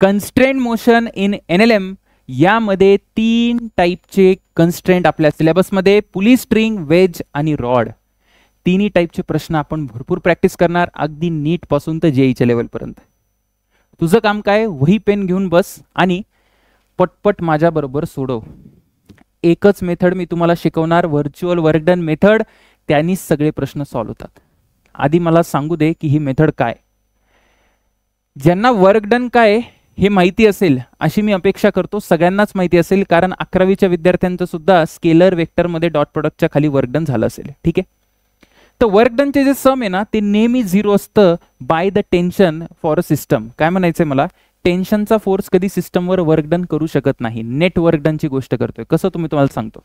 Constraint motion in NLM यामध्ये 3 टाईपचे constraint आपल्या सिलेबसमध्ये, पुली स्ट्रिंग, वेज आणि रॉड. तिन्ही टाईपचे प्रश्न आपण भरपूर प्रॅक्टिस करणार, अगदी नीट पासून तर जेईच्या लेवलपर्यंत. तुझं काम काय, वही पेन घेऊन बस आणि पटपट माझ्या बरोबर सोडव. एकच मेथड मी तुम्हाला शिकवणार, व्हर्च्युअल वर्क डन मेथड. त्यांनीच सगळे प्रश्न सॉल्व्ह होतात. आधी मला सांगू दे की ही मेथड काय. ज्यांना वर्क डन काय हे माहिती असेल, अशी मी अपेक्षा करतो सगळ्यांनाच माहिती असेल, कारण 11वीच्या विद्यार्थ्यांचं सुद्धा स्केलर वेक्टरमध्ये डॉट प्रोडक्टच्या खाली वर्क डन झालं असेल. ठीक आहे. तर वर्क डनचे जे सम आहे ना, ते नेहमी 0 असतं bye the tension for a system. काय म्हणायचंय मला, टेन्शनचा फोर्स कधी सिस्टमवर वर्क डन करू शकत नाही. नेट वर्क डनची गोष्ट करतोय. कसं तुम्हाला सांगतो.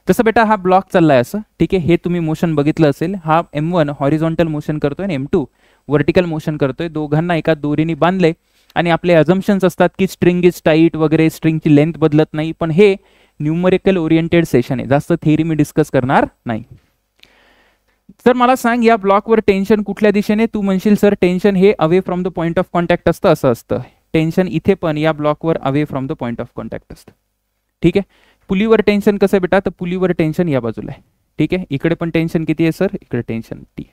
तसं बेटा हा ब्लॉक चाललाय असं, ठीक आहे. हे तुम्ही मोशन बघितलं असेल. हा M1 हॉरिझॉन्टल मोशन करतोय आणि M2 व्हर्टिकल मोशन करतोय. दोघांना एका दोरीने बांधले आणि आपले अझम्पशन्स असतात की स्ट्रिंग इज टाईट वगैरे, स्ट्रिंगची लेंथ बदलत नाही. पण हे न्यूमरिकल ओरिएंटेड सेशन आहे, जास्त थेअरी मी डिस्कस करणार नाही. सर मला सांग, या ब्लॉकवर टेन्शन कुठल्या दिशेने. तू म्हणशील सर टेन्शन हे away from the point of contact असतं. असं असतं टेन्शन इथे पण या ब्लॉकवर away from the point of contact असतं. ठीक आहे. पुलीवर टेन्शन कसं बेटा, तर पुलीवर टेन्शन या बाजूला आहे. ठीक आहे. इकडे पण टेन्शन किती आहे सर, इकडे टेन्शन T.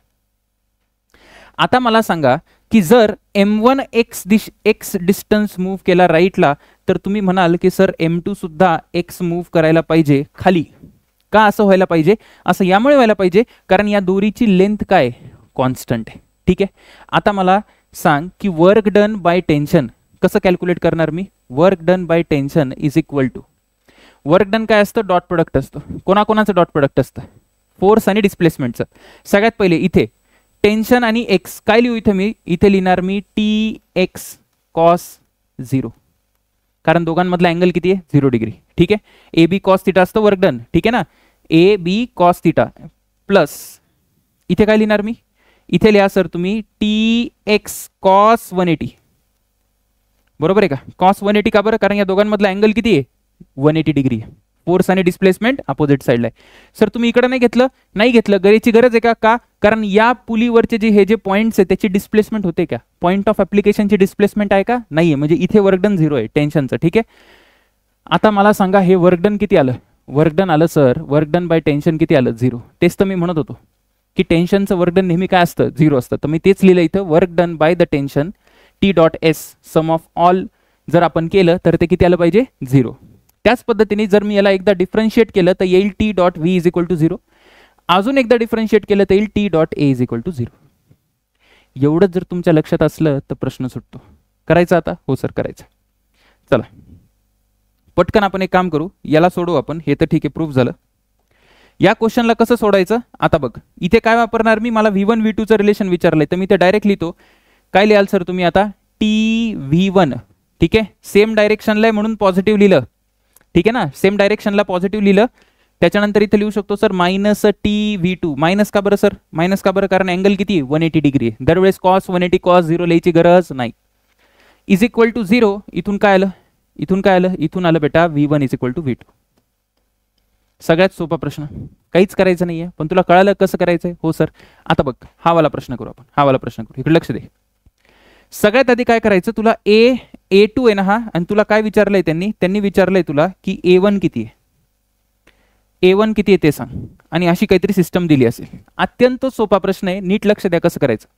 आता मला सांगा की जर M1 x डिस्टन्स मूव्ह केला राईटला, तर तुम्ही म्हणाल की सर M2 सुद्धा x मूव्ह करायला पाहिजे खाली. का असं व्हायला पाहिजे, असं यामुळे व्हायला पाहिजे कारण या दोरीची लेंथ काय, कॉन्स्टंट आहे. ठीक आहे. आता मला सांग की वर्क डन बाय टेन्शन कसं कॅल्क्युलेट करणार मी. Work done by tension is equal to, work done काय असतं, डॉट प्रोडक्ट असतं. कोणाकोणाचं डॉट प्रोडक्ट असतं, फोर्स आणि डिस्प्लेसमेंटचं. सगळ्यात पहिले इथे टेन्शन आणि एक्स काय लिहू, इथे मी इथे लिहिणार मी TX cos 0, कारण दोघांमधला अँगल किती आहे, 0 डिग्री. ठीक आहे. AB cos θ असतं वर्क डन. ठीक आहे ना. AB cos θ प्लस इथे काय लिहिणार मी, इथे लिहा सर तुम्ही TX cos 180. बरोबर आहे का. cos 180 का बरं, कारण या दोघांमधला अँगल किती आहे, 180 डिग्री. फोर्स आणि डिस्प्लेसमेंट अपोजिट साईडला आहे. सर तुम्ही इकडे नाही घेतलं गरीची गरज आहे का, कारण या पुलीवरचे जे हे जे पॉइंट्स आहे त्याची डिस्प्लेसमेंट होते का, पॉइंट ऑफ ऍप्लिकेशनची डिस्प्लेसमेंट आहे का, नाहीये. म्हणजे इथे वर्क डन 0 आहे टेन्शनचं. ठीक आहे. आता मला सांगा हे वर्क डन किती आलं, वर्क डन आलं sir, work done by tension किती आलं, 0. तेच तर मी म्हणत होतो की टेन्शनचं वर्क डन नेहमी काय असतं, 0 असतं. तर मी तेच लिहिलं इथं, work done by the tension T.S sum of all जर आपण केलं तर ते किती आलं पाहिजे, 0. त्याच पद्धतीने जर मी याला एकदा डिफरन्शिएट केलं तर येईल T.V इज इक्वल टू 0. अजून एकदा डिफरन्शिएट केलं तर येईल T.A इज इक्वल टू 0. एवढंच जर तुमच्या लक्षात असलं तर प्रश्न सुटतो. करायचा आता, हो सर करायचं. चला पटकन आपण एक काम करू, याला सोडू आपण. हे तर ठीक आहे, प्रूफ झालं. या क्वेश्चनला कसं सोडायचं आता बघ. इथे काय वापरणार मी, मला V1 V2 चं रिलेशन विचारलंय तर मी ते डायरेक्ट लिहितो. काय लिहाल सर तुम्ही आता, TV1. ठीक आहे. सेम डायरेक्शनला आहे म्हणून पॉझिटिव्ह लिहिलं. ठीक आहे ना, सेम डायरेक्शनला पॉझिटिव्ह लिहिलं. त्याच्यानंतर इथे लिहू शकतो सर -TV2. मायनस का बरं सर, मायनस का बरं, कारण अँगल किती 180 डिग्री आहे. दरवेळेस cos 180 cos 0 लिहायची गरज नाही. Is equal to 0. इथून काय आलं, इथून काय आलं, इथून आलं बेटा V1 is equal to V2. सगळ्यात सोपा प्रश्न, काहीच करायचं नाहीये. पण तुला कळालं कसं करायचंय, हो सर. आता बघ हा वाला प्रश्न करू आपण, हा वाला प्रश्न करू. इकडे लक्ष दे. सगळ्यात आधी काय करायचं, तुला A2 आहे ना हा, आणि तुला काय विचारलंय त्यांनी विचारलंय तुला की A1 किती आहे, A1 किती आहे ते सांग, आणि अशी काहीतरी सिस्टम दिली असेल. अत्यंत सोपा प्रश्न आहे, नीट लक्ष द्या कसं करायचं.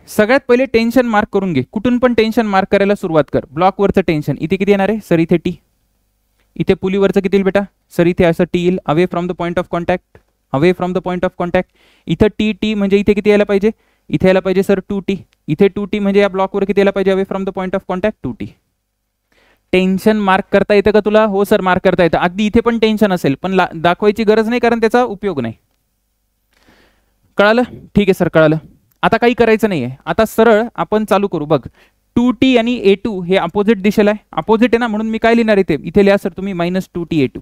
सगळ्यात पहिले टेन्शन मार्क करून घे. कुठून पण टेन्शन मार्क करायला सुरुवात कर. ब्लॉकवरचं टेन्शन इथे किती येणार आहे सर, इथे T. इथे पुलीवरचं किती येईल बेटा सर, इथे असं T येईल, away from the point of contact, away from the point of contact. इथं T म्हणजे इथे किती यायला पाहिजे, इथे यायला पाहिजे सर 2T. इथे 2T म्हणजे या ब्लॉकवर किती यायला पाहिजे, away from the point of contact 2T. Tension mark करता येतं का तुला, हो सर मार्क करता येतं. अगदी इथे पण टेन्शन असेल पण दाखवायची गरज नाही कारण त्याचा उपयोग नाही. कळालं, ठीक आहे सर कळालं. आता काही करायचं नाहीये, आता सरळ आपण चालू करू. बघ 2T आणि A2 हे अपोजिट दिशेला आहे, अपोजिट आहे ना, म्हणून मी काय लिहिणार इथे लिहा सर तुम्ही -2T A2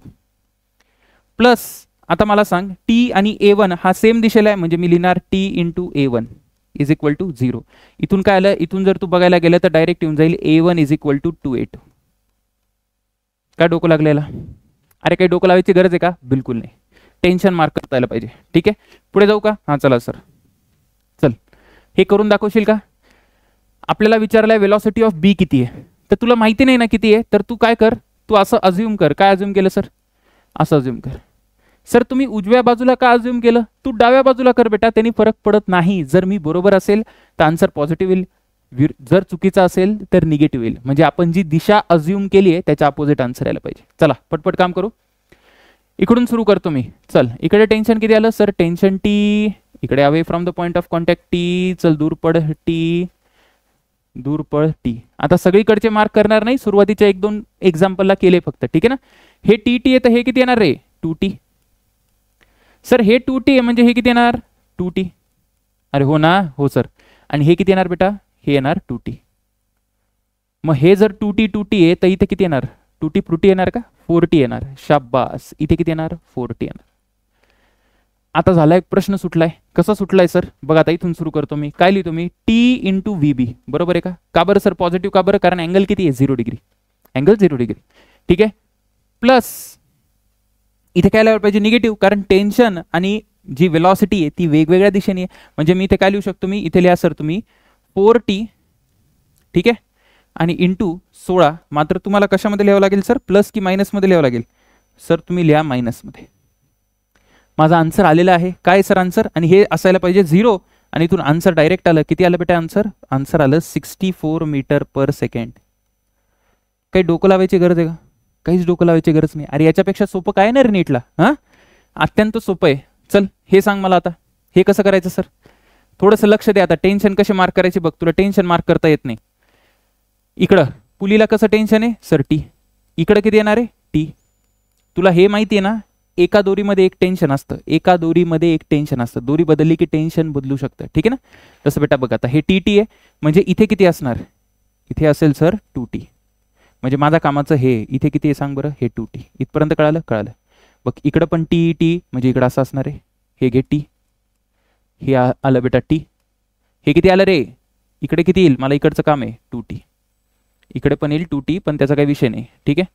प्लस. आता मला सांग T आणि A1 हा सेम दिशेला आहे, म्हणजे मी लिहिणार T into A1 is equal to 0. इथून काय आलं, इथून जर तू बघायला गेलं तर डायरेक्ट येऊन जाईल A1 is equal to 2A2. काय डोकं लागलेला, अरे काही डोकं लावायची गरज आहे का, बिलकुल नाही. टेन्शन मार्क करता यायला पाहिजे. ठीक आहे, पुढे जाऊ का, हा चला सर चल हे करून दाखवशील का. आपल्याला विचारलाय वेलॉसिटी ऑफ बी किती आहे, तर तुला माहिती नाही ना किती आहे, तर तू काय कर, तू असं अज्युम कर. काय अज्युम केलं सर? असं अज्युम कर. सर तुम्ही उजव्या बाजूला का अज्युम केलं? तू डाव्या बाजूला कर बेटा, त्यांनी फरक पडत नाही. जर मी बरोबर असेल तर आन्सर पॉझिटिव्ह येईल, जर चुकीचा असेल तर निगेटिव्ह येईल. म्हणजे आपण जी दिशा अज्युम केली आहे त्याच्या अपोजिट आन्सर यायला पाहिजे. चला पटपट काम करू. इकडून सुरू करतो मी. चल इकडे टेन्शन किती आलं सर? Tension T. इकडे away from the point of contact T. चल दूर पड टी, दूर पड टी. आता सगळीकडचे मार्क करणार नाही, सुरुवातीच्या 1-2 एक्झाम्पलला केले फक्त. ठीक आहे ना. हे टी टी आहे तर हे किती येणार रे? 2t. सर हे 2t आहे म्हणजे हे किती येणार? 2t. अरे हो ना, हो सर. आणि हे किती येणार बेटा? हे येणार 2t. मग हे जर 2t आहे तर इथे किती येणार? 2t फ्रुटी येणार का? 4t येणार. शाबास. इथे किती येणार? 4t येणार. आता झाला एक प्रश्न सुटलाय. कसा सुटलाय सर? बघा आता इथून सुरू करतो मी. काय लिहितो मी? t into V. बरोबर आहे का? का बरं सर पॉझिटिव्ह? का बरं? कारण अँगल किती आहे? 0 डिग्री. Angle 0 degree. ठीक आहे. प्लस इथे काय लिहायला पाहिजे? निगेटिव्ह, कारण टेन्शन आणि जी वेलॉसिटी आहे ती वेगवेगळ्या दिशेने आहे. म्हणजे मी इथे काय लिहू शकतो? मी इथे लिहा सर तुम्ही 4t. ठीक आहे. आणि इंटू 16. मात्र तुम्हाला कशामध्ये लिहावं लागेल सर? प्लस की मायनस मध्ये लिहावं लागेल? सर तुम्ही लिहा मायनस मध्ये. माझा आन्सर आलेला आहे. काय सर आन्सर? आणि हे असायला पाहिजे 0. आणि इथून आन्सर डायरेक्ट आलं. किती आलं बेटा आन्सर? आन्सर आलं 64 मीटर पर सेकंड. काही डोकं लावायची गरज आहे का? काहीच डोकं लावायची गरज नाही. अरे याच्यापेक्षा सोपं काय नाही रे नीटला. हां, अत्यंत सोपं आहे. चल हे सांग मला आता, हे कसं करायचं सर? थोडंसं लक्ष दे. आता टेन्शन कसे मार्क करायचे बघ. तुला टेन्शन मार्क करता येत नाही. इकडं पुलीला कसं टेन्शन आहे सर? टी. इकडं किती येणार आहे? टी. तुला हे माहिती आहे ना, एका दोरीमध्ये एक टेन्शन असतं. एका दोरीमध्ये एक टेन्शन असतं. दोरी बदलली की टेन्शन बदलू शकतं. ठीक आहे ना. तसं बेटा बघ आता हे टी टी आहे म्हणजे इथे किती असणार? इथे असेल सर 2t. म्हणजे माझ्या कामाचं हे इथे किती आहे सांग बरं? हे 2t. इथपर्यंत कळालं? कळालं. बघ इकडं पण टी टी म्हणजे इकडं असं असणार आहे. हे घे टी. हे आलं बेटा टी. हे किती आलं रे? इकडे किती येईल? मला इकडचं काम आहे 2t. इकडे पण येईल 2t, पण त्याचा काही विषय नाही. ठीक आहे.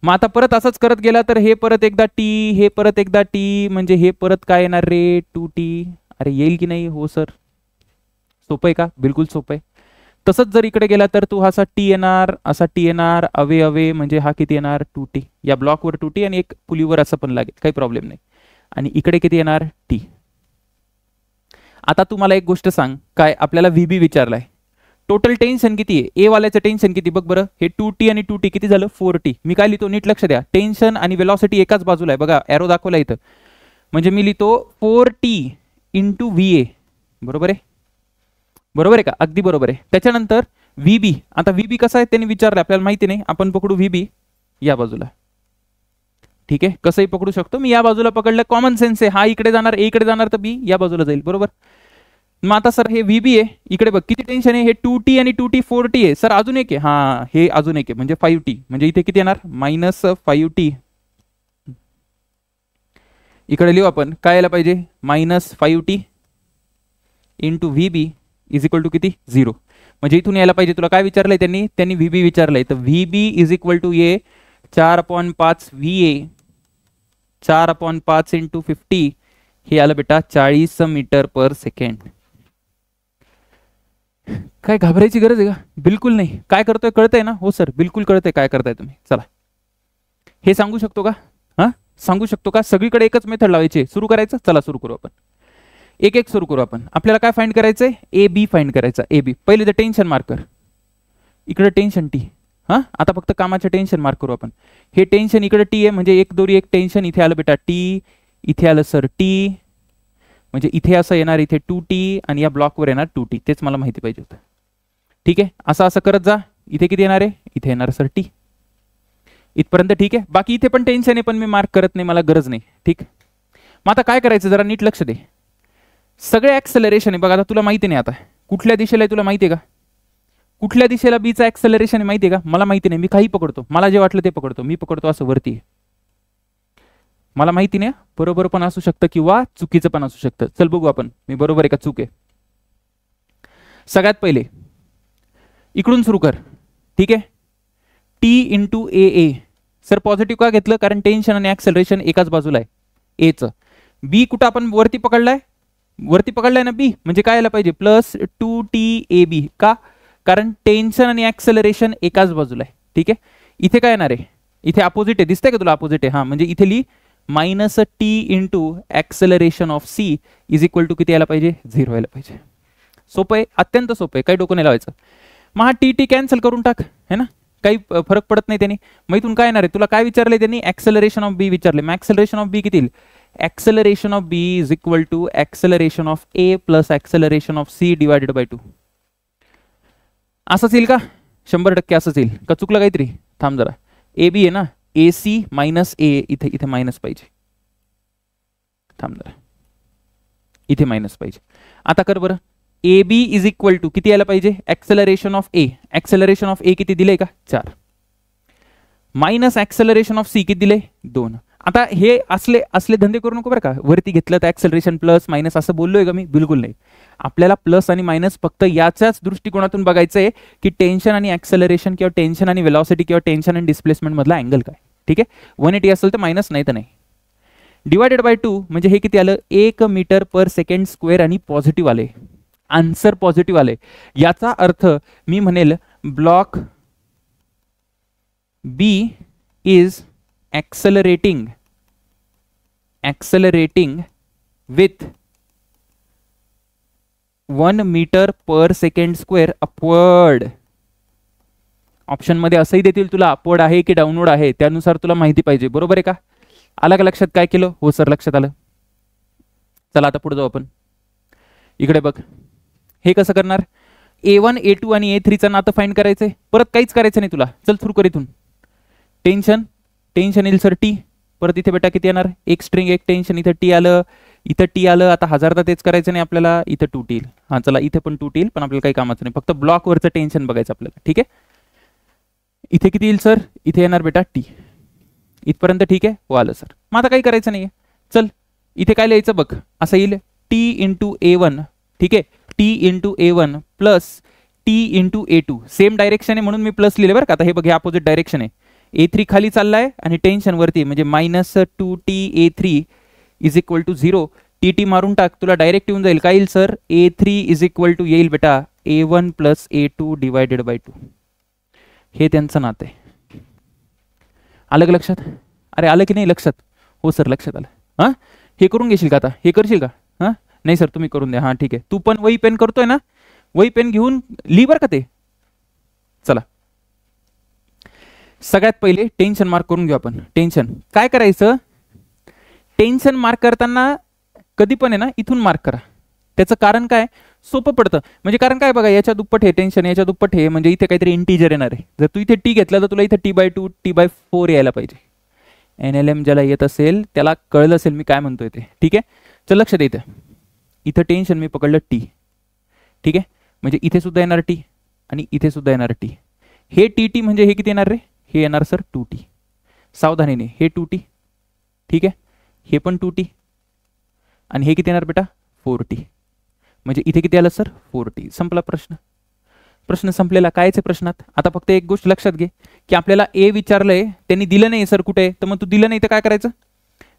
मग आता परत असंच करत गेला तर हे परत एकदा टी, हे परत एकदा टी, म्हणजे हे परत काय येणार रे? 2t. अरे येईल की नाही? हो सर. सोपं आहे का? बिलकुल सोपं आहे. तसंच जर इकडे गेला तर तू असा टी येणार, असा टी येणार, अवे अवे, म्हणजे हा किती येणार? 2t. या ब्लॉकवर 2t आणि एक पुलीवर असं पण लागेल, काही प्रॉब्लेम नाही. आणि इकडे किती येणार? टी. आता तू मला एक गोष्ट सांग, काय आपल्याला व्हीबी विचारलाय, टोटल टेन्शन किती आहे? ए वाल्याचं टेन्शन किती बघ बरं? हे 2t आणि 2t किती झालं? 4t. मी काय लिहितो नीट लक्ष द्या. टेन्शन आणि वेलॉसिटी एकाच बाजूला आहे बघा, एरो दाखवला इथं. म्हणजे मी लिहितो 4t इंटू व्ही ए. बरोबर आहे? बरोबर आहे का? अगदी बरोबर आहे. त्याच्यानंतर व्हीबी. आता व्हीबी कसा आहे त्यांनी विचारलं, आपल्याला माहिती नाही. आपण पकडू व्हीबी या बाजूला. ठीक आहे, कसंही पकडू शकतो मी. या बाजूला पकडलं, कॉमन सेन्स आहे. हा इकडे जाणार, ए इकडे जाणार तर बी या बाजूला जाईल. बरोबर. मग आता सर हे व्हीबी आहे, इकडे बघ किती टेन्शन आहे? हे 2t आणि 2t 4t आहे. सर अजून एक आहे, हा हे अजून एक आहे म्हणजे 5t. म्हणजे इथे किती येणार? -5t. इकडे लिहू आपण, काय यायला पाहिजे? -5t into VB is equal to किती? 0. म्हणजे इथून यायला पाहिजे. तुला काय विचारलंय त्यांनी? त्यांनी व्हीबी विचारलंय, तर VB is equal to a 4/5 VA 4/5 into 50. हे आलं बेटा 40 मीटर पर सेकंड. काय घाबरायची गरज आहे का? बिलकुल नाही. काय करतोय कळतंय ना? हो सर बिलकुल कळतंय काय करताय तुम्ही. चला हे सांगू शकतो का? हा सांगू शकतो का? सगळीकडे एकच मेथड लावायची. सुरू करायचं. चला सुरू करू आपण. एक एक सुरू करू आपण. आपल्याला काय फाइंड करायचंय? ए बी फाइंड करायचा. ए बी. पहिले तर टेन्शन मार्कर, इकडे टेन्शन टी. हा आता फक्त कामाचे टेन्शन मार्क करू आपण. हे टेन्शन इकडे टी आहे म्हणजे एक दोरी एक टेन्शन. इथे आलं बेटा टी, इथे आलं सर टी, म्हणजे इथे असं येणार, इथे 2t आणि या ब्लॉकवर येणार 2t. तेच मला माहिती पाहिजे होतं. ठीक आहे, असं असं करत जा. इथे किती येणार आहे? इथे येणार सर टी. इथपर्यंत ठीक आहे. बाकी इथे पण टेन्शन आहे पण मी मार्क करत नाही, मला गरज नाही. ठीक. मग आता काय करायचं जरा नीट लक्ष दे. सगळे ऍक्सेलरेशन आहे बघा. आता तुला माहिती नाही आता कुठल्या दिशेला आहे, तुला माहिती आहे का? कुठल्या दिशेला बीचा ऍक्सेलरेशन आहे माहिती आहे का? मला माहिती नाही. मी काही पकडतो, मला जे वाटलं ते पकडतो. मी पकडतो असं वरती. मला माहिती नाही, बरोबर पण असू शकतं किंवा चुकीचं पण असू शकतं. चल बघू आपण मी बरोबर आहे का चूक आहे. सगळ्यात पहिले इकडून सुरू कर. ठीक आहे. T into A A. Sir positive का घेतलं? कारण टेन्शन आणि ऍक्सेलरेशन एकाच बाजूला आहे एचं. बी कुठं आपण वरती पकडलाय? वरती पकडलाय ना बी, म्हणजे काय यायला पाहिजे? +2t AB. का? कारण टेन्शन आणि ऍक्सेलरेशन एकाच बाजूला आहे. ठीक आहे, इथे काय येणार आहे, इथे अपोजिट आहे, दिसतंय का तुला अपोजिट आहे, हा म्हणजे इथे लिही minus T into acceleration of C is equal to किती यायला पाहिजे, 0 यायला पाहिजे. सोपं आहे, अत्यंत सोपं आहे, काही डोकं नाही लावायचं. मग हा टी टी कॅन्सल करून टाक, है ना, काही फरक पडत नाही त्याने. मग इथून काय येणार आहे, तुला काय विचारलंय त्यांनी, ऍक्सेलरेशन ऑफ बी विचारले. मग ऍक्सेलरेशन ऑफ बी किती येईल, acceleration of B is equal to acceleration of A plus acceleration of C divided by 2. असंच येईल का, 100% असंच येईल का, चुकलं काहीतरी, थांब जरा. ए बी आहे ना, ए सी मायनस ए, इथे इथे मायनस पाहिजे, थांब जरा, इथे मायनस पाहिजे. आता कर बरं, A B is equal to किती यायला पाहिजे, acceleration of A, acceleration of A किती दिले का 4, मायनस ऍक्सेलरेशन ऑफ सी किती दिले 2. आता हे असले असले धंदे करू नको बरं का, वरती घेतलं तर ऍक्सेलरेशन प्लस मायनस असं बोललोय का मी, बिलकुल नाही. आपल्याला प्लस आणि मायनस फक्त याच्याच दृष्टिकोनातून बघायचं आहे की टेन्शन आणि ऍक्सेलरेशन किंवा टेन्शन आणि वेलॉसिटी किंवा टेन्शन आणि डिस्प्लेसमेंट मधला अँगल काय. ठीक आहे, 180 असेल तर मायनस, नाही तर नाही. डिवायडेड बाय 2 म्हणजे हे किती आलं, 1 मीटर पर सेकंड स्क्वेअर आणि पॉझिटिव्ह आले, आन्सर पॉझिटिव्ह आले. याचा अर्थ मी म्हणेल block B is accelerating with 1 metre per second square upward. Option मध्ये असंही देतील तुला, अपवर्ड आहे की डाऊनवर्ड आहे, त्यानुसार तुला माहिती पाहिजे. बरोबर आहे का, आलं का लक्षात काय केलं, हो सर लक्षात आलं. चला आता पुढे जाऊ आपण. इकडे बघ, हे कसं करणार, A1 A2 आणि A3 चं नातं फाइंड करायचंय, परत काहीच करायचं नाही तुला. चल सुरू कर इथून. टेन्शन येईल सर टी, परत इथे बेटा किती येणार, एक स्ट्रिंग एक टेन्शन, इथं टी आलं, इथं टी आलं. आता हजारदा तेच करायचं नाही आपल्याला, इथं 2 टी येईल. हा चला, इथे पण 2 टी येईल, पण आपल्याला काही कामाचं नाही, फक्त ब्लॉकवरचं टेन्शन बघायचं आपल्याला. ठीक आहे, इथे किती येईल सर, इथे येणार बेटा टी, इथपर्यंत ठीक आहे, हो आलं सर. मग आता काही करायचं नाहीये, चल इथे काय लिहायचं बघ, असं येईल टी इंटू A1. ठीक आहे, T into A1 plus T into A2, same direction आहे म्हणून मी प्लस लिहिले बरं का. आता हे बघ, हे अपोजिट डायरेक्शन आहे, A3 खाली चाललाय आणि टेन्शन वरती, म्हणजे minus 2t A3 is equal to 0. T T मारून टाक, तुला डायरेक्ट येऊन जाईल, काय येईल sir, A3 is equal to येईल बेटा A1 plus A2 divided by 2. हे त्यांचं नातं आहे. आलं का लक्षात, अरे आलं की नाही लक्षात, हो सर लक्षात आलं. हां, हे करून घेशील का, आता हे करशील का, हां नाही सर तुम्ही करून द्या, हां ठीक आहे. तू पण वही पेन करतोय ना, वही पेन घेऊन लिही बरं का ते. चला सगळ्यात पहिले टेन्शन मार्क करून घेऊ आपण. टेन्शन काय करायचं, टेन्शन मार्क करताना कधी पण आहे ना इथून मार्क करा. त्याचं कारण काय, सोपं पडतं, म्हणजे कारण काय बघा, याच्या दुप्पट हे टेन्शन, याच्या दुप्पट हे, म्हणजे इथे काहीतरी इंटीजर येणार आहे. जर तू इथे टी घेतला तर तुला इथे t/2 t/4 यायला पाहिजे. NLM ज्याला येत असेल त्याला कळलं असेल मी काय म्हणतोय ते. ठीक आहे, चल लक्ष दे, इथं टेन्शन मी पकडलं टी. ठीक आहे, म्हणजे इथे सुद्धा येणार टी आणि इथे सुद्धा येणार टी. हे टी म्हणजे हे किती येणार रे, हे येणार सर 2t. सावधानीने, हे 2t. ठीक आहे, हे पण 2t आणि हे किती येणार बेटा 4t. म्हणजे इथे किती आलं सर 4t. संपला प्रश्न, प्रश्न संपलेला. कायचे प्रश्नात आता फक्त एक गोष्ट लक्षात घे की आपल्याला ए विचारलंय, त्यांनी दिलं नाही सर कुठे, तर मग तू दिलं नाही तर काय करायचं,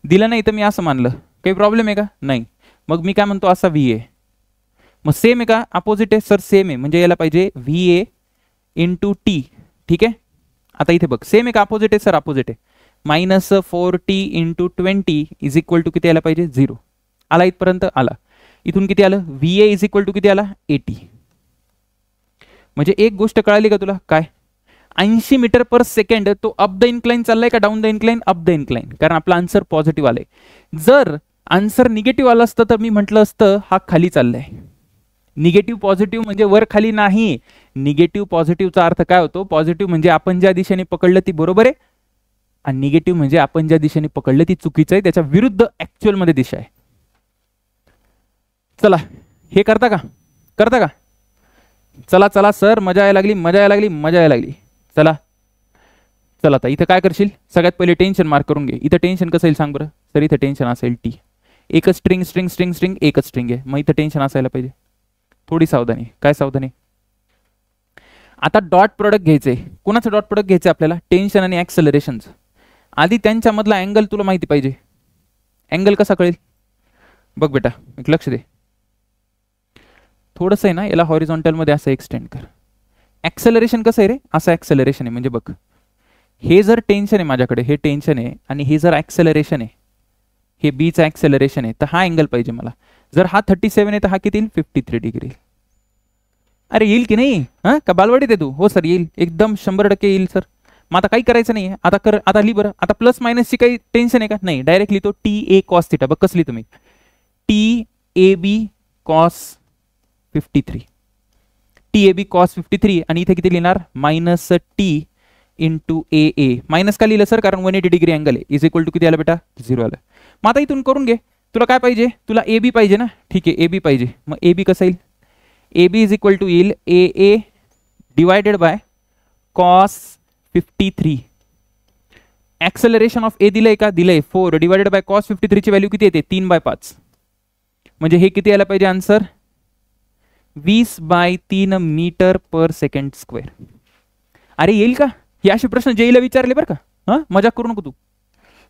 दिलं नाही तर मी असं मानलं, काही प्रॉब्लेम आहे का, नाही. मग मी काय म्हणतो, असा VA. मग सेम आहे का, अपोजिट आहे सर, सेम आहे, म्हणजे याला पाहिजे VA इंटू टी. ठीक आहे, आता इथे बघ सेम आहे का, अपोजिट आहे सर, अपोजिट आहे. Minus 4t into 20 is equal to किती यायला पाहिजे 0. आला इथपर्यंत, आला. इथून किती आलं, VA इज इक्वल टू किती आला 80. म्हणजे एक गोष्ट कळाली का तुला, काय 80 मीटर पर सेकंड तो अप द इन्क्लाइन चाललाय का down the incline, up the incline, कारण आपला आन्सर पॉझिटिव्ह आलाय. जर आन्सर निगेटिव्ह आलं असतं तर मी म्हटलं असतं हा खाली चाललाय. निगेटिव्ह पॉझिटिव्ह म्हणजे वर खाली नाही, निगेटिव्ह पॉझिटिव्हचा अर्थ काय होतो, पॉझिटिव्ह म्हणजे आपण ज्या दिशेने पकडलं ती बरोबर आहे आणि निगेटिव्ह म्हणजे आपण ज्या दिशेने पकडलं ती चुकीचं आहे, त्याच्या विरुद्ध ऍक्च्युअल मध्ये दिशा आहे. चला हे करता का, करता का, चला चला सर, मजा यायला लागली, मजा यायला लागली, मजा यायला लागली. चला चला, आता इथं काय करशील, सगळ्यात पहिले टेन्शन मार्क करून घे. इथं टेन्शन कसं येईल सांग बरं सर, इथं टेन्शन असेल टी, एकच स्ट्रिंग स्ट्रिंग स्ट्रिंग स्ट्रिंग एकच स्ट्रिंग आहे, मग इथं टेन्शन असायला पाहिजे. थोडी सावधानी, काय सावधानी. आता डॉट प्रोडक्ट घ्यायचंय, कोणाचं डॉट प्रोडक्ट घ्यायचं आपल्याला, टेन्शन आणि ऍक्सेलरेशनचं. आधी त्यांच्यामधला अँगल तुला माहिती पाहिजे. अँगल कसा कळेल बघ बेटा, एक लक्ष दे. थोडंसं आहे ना याला हॉरिझॉन्टल मध्ये असं एक्सटेंड कर, ऍक्सेलरेशन कसं आहे रे, असं ऍक्सेलरेशन आहे. म्हणजे बघ, हे जर टेन्शन आहे माझ्याकडे, हे टेन्शन आहे आणि हे जर ऍक्सेलरेशन आहे, हे बीचं ऍक्सेलरेशन आहे, तर हा अँगल पाहिजे मला. जर हा 37 आहे तर हा किती येईल, 53 डिग्री. अरे येईल की नाही, हां का बालवाडीत आहे तू? हो सर येईल, एकदम 100% येईल सर. मग आता काही करायचं नाही, आता कर, आता लिही बरं. आता प्लस मायनसची काही टेन्शन आहे का? नाही, डायरेक्ट लिहितो टी ए कॉस थिटा. बघ कसली तुम्ही, T A B cos 53, T A B cos 53 आणि इथे किती लिहिणार, minus T into A A. मायनस का लिहिलं सर, कारण 180 डिग्री अँगल आहे, इज इक्वल टू किती आलं बेटा, 0 आलं. मग आता इथून करून घे, तुला काय पाहिजे, तुला ए बी पाहिजे ना, ठीक आहे ए बी पाहिजे. मग ए बी कसं येईल, A B is equal to येईल A A divided by cos 53. Acceleration of A दिलंय का, दिलंय 4 डिवायडेड बाय कॉस 53 ची व्हॅल्यू किती येते, 3/5. म्हणजे हे किती यायला पाहिजे answer, 20/3 metre per second square. अरे येईल का, हे असे प्रश्न जेईला विचारले बरं का, हां मजाक करू नको तू,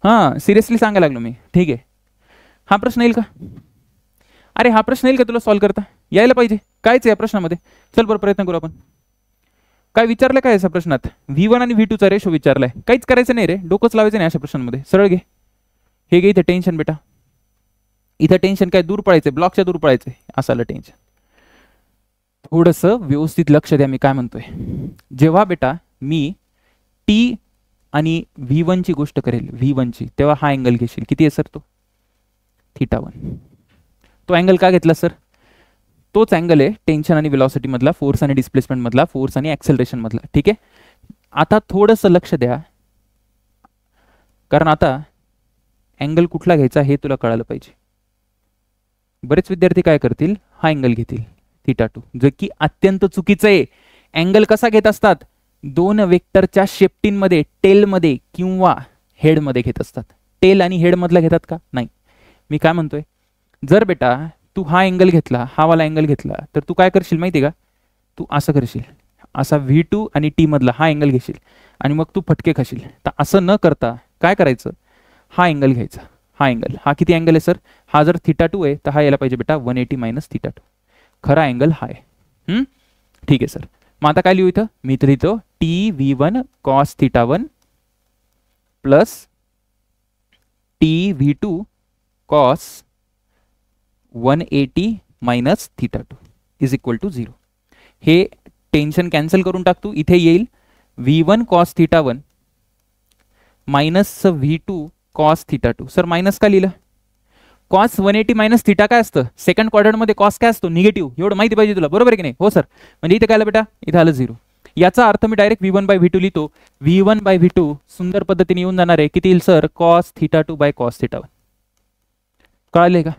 हां सिरियसली सांगायला लागलो मी, ठीक आहे. हा प्रश्न येईल का, अरे हा प्रश्न येईल का तुला सॉल्व्ह करता, यायला पाहिजे. कायच या प्रश्नामध्ये, चल बरं प्रयत्न करू आपण. काय विचारलं काय अशा प्रश्नात, V1 आणि V2 चा रेशो विचारलाय. काहीच करायचं नाही रे, डोकंच लावायचं नाही अशा प्रश्नांमध्ये. सरळ घे, हे घे इथे टेन्शन बेटा, इथं टेन्शन काय दूर पडायचंय, ब्लॉकच्या दूर पडायचंय, असं आलं टेन्शन. थोडंसं व्यवस्थित लक्ष द्या मी काय म्हणतोय. जेव्हा बेटा मी टी आणि V1 ची गोष्ट करेल, V1 ची, तेव्हा हा अँगल घेशील, किती आहे सर तो, θ1. तो अँगल का घेतला सर, तोच अँगल आहे टेन्शन आणि वेलॉसिटी मधला, फोर्स आणि डिस्प्लेसमेंट मधला, फोर्स आणि ऍक्सेलरेशन मधला, ठीक आहे. आता थोडंसं लक्ष द्या, कारण आता अँगल कुठला घ्यायचा हे तुला कळालं पाहिजे. बरेच विद्यार्थी काय करतील, हा अँगल घेतील θ2, जो की अत्यंत चुकीचं आहे. अँगल कसा घेत असतात, दोन वेक्टरच्या शेप्टींमध्ये, टेलमध्ये किंवा हेडमध्ये घेत असतात. टेल आणि हेड मधला घेतात का, नाही. मी काय म्हणतोय, जर बेटा तू हा अँगल घेतला, हा वाला अँगल घेतला, तर तू काय करशील माहिती का, तू असं करशील, असा V2 आणि टी मधला हा अँगल घेशील आणि मग तू फटके खाशील. तर असं न करता काय करायचं, हा अँगल घ्यायचा, हा अँगल, हा किती अँगल आहे सर, हा जर θ2 आहे तर हा यायला पाहिजे बेटा 180 मायनस θ2. खरा अँगल हा आहे. ठीक आहे सर. मग आता काय लिहू इथं, मी इथं लिहितो T V1 cos θ1 plus T V2 cos 180 minus θ2 is equal to 0. हे टेन्शन कॅन्सल करून टाकतो, इथे येईल V1 cos θ1 minus V2 cos θ2. Sir minus का लिहिलं, कॉस 180 मायनस θ काय असतं, सेकंड क्वाड्रंटमध्ये कॉस काय असतो, निगेटिव्ह. एवढं माहिती पाहिजे तुला, बरोबर आहे की नाही. हो सर. म्हणजे इथे काय आलं बेटा, इथे आलं 0. याचा अर्थ मी डायरेक्ट V1/V2 लिहितो. V1/V2 सुंदर पद्धतीने येऊन जाणार आहे, किती येईल सर, कॉस θ2 बाय कॉस θ1. कळाले का.